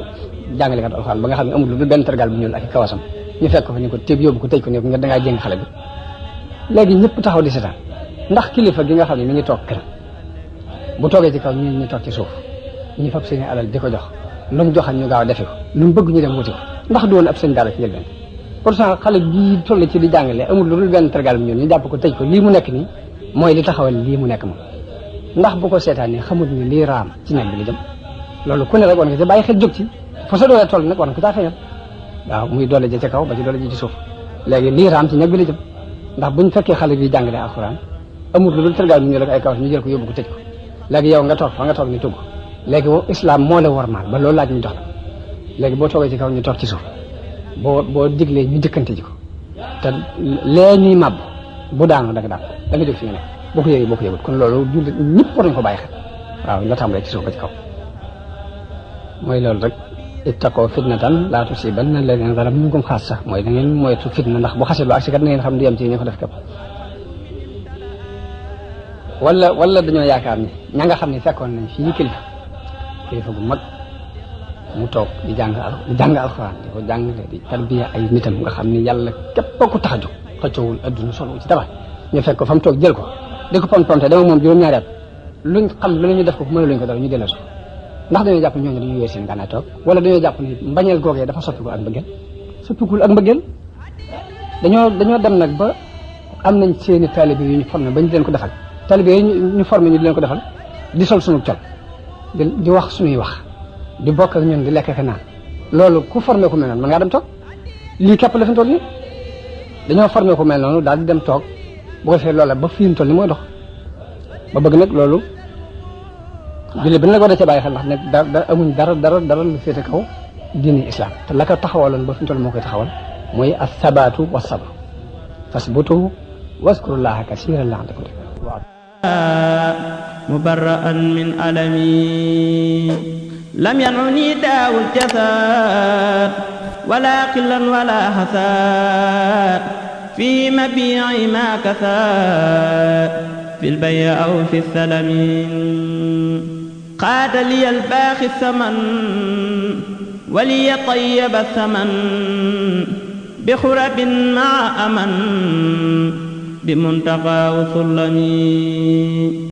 jàngalekat alxuraan ba nga xam ne amul lu benn tergal bu ñuul ak i kawasam ñu fekk ko fa ni ko téeb yóbbu ko tëj ko ne ko nga dangaa jéng xale bi léegi ñëpp taxaw di seetaan ndax kilifa gi nga xam ne mi ngi toog kër bu toogee ci kaw ñu toog ci suuf ñu fab seeni alal di ko jox lu mu joxal ñu gaaw a defe ko lu mu bëgg ñu dem wuti ko ndax du woon ab sëñ daara ci njëlbeen pourtant xale bii toll ci di jàngale amul lu dul benn tergal bu ñuul ñu jàpp ko tëj ko lii mu nekk nii mooy li taxawal lii mu nekk moom ndax bu ko seetaan ni xamut ni lii raam ci nekk bi li jëm loolu ku ne rek war nga ci bàyyi xel jóg ci fa sa doole toll nag war nga ko caa feeñal waaw muy doole ja ca kaw ba ci doole ji ci suuf léegi lii raam ci nekk bi li jëm ndax buñ fekkee xale bi jàngale alxuraan amul lu dul tergaal bi ñu rek ay kawas ñu jël ko yóbbu ko tëj ko léegi yow nga toog fa nga toog ni tugg léegi islam moo la warmaal ba loolu laaj ñu jox la léegi boo toogee ci kaw ñu toog ci suuf boo diglee ñu jëkkante ji ko te lee ñuy màbb bu daanu da nga jóg fi nga nekk boo ko yëgut kon loolu jullit ñëpp war nañu ko bàyyi xel waaw la tàmbalee ci suuf ba ci kaw mooy loolu rek ittaqoo fitnatan laa tusiibanna allaziina zalamu minkum xaassa mooy da ngeen moytu fitna ndax bu xasee lu agsi kat na ngeen xam du yem ci ñi ko def képp wala dañoo yaakaar ni ña nga xam ne fekkoon nañ fii kilifa bu mag mu toog di jàng alxuraan di ko jàngale di tarbiya ay nitam nga xam ni yàlla képp ko tax a jóg xëccoowul adduna solo ci dara ñu fekk ko fa mu toog jël ko di ko ponte dama moom juróom-ñaari at luñ xam lu ñu def ko mën luñ ko dara ñu delloo so ndax dañoo jàpp ñooñu dañuy wéer seen gànnaay toog wala dañoo jàpp ni mbañeel googee dafa soppikul ak mbëggeel dañoo dem nag ba am nañ seeni taalibe yu ñu formé ba ñu leen ko defal taalibe yi ñu formé ñu di leen ko defal di sol suñu col di wax suñuy wax di bokk ak ñun di lekk ak naan loolu ku formé ku mel noonu mën ngaa dem toog lii képp la fi mu toll nii dañoo formé ku mel noonu daal di dem toog bu ko defee loola ba fi mu toll nii mooy dox ba bëgg nag loolu jullit bi nag war a ca bàyyi xel ndax nag da amuñ dara lu féete kaw diini islam te la ko taxawaloon ba fi mu toll moo koy taxawal mooy as-sabaatu was-sabr fasbutu waskurullaha kasiiran la'allakum tuflihun mubarra'an min alami lam yan'uni daawul jasad wala qillan wala hasad fi mabi'i ma kasad fil bay'i aw fi salami qaada liya al-baaxi saman wa liya tayyaba saman bi xurabin ma'a aman bi muntaqa wa sulami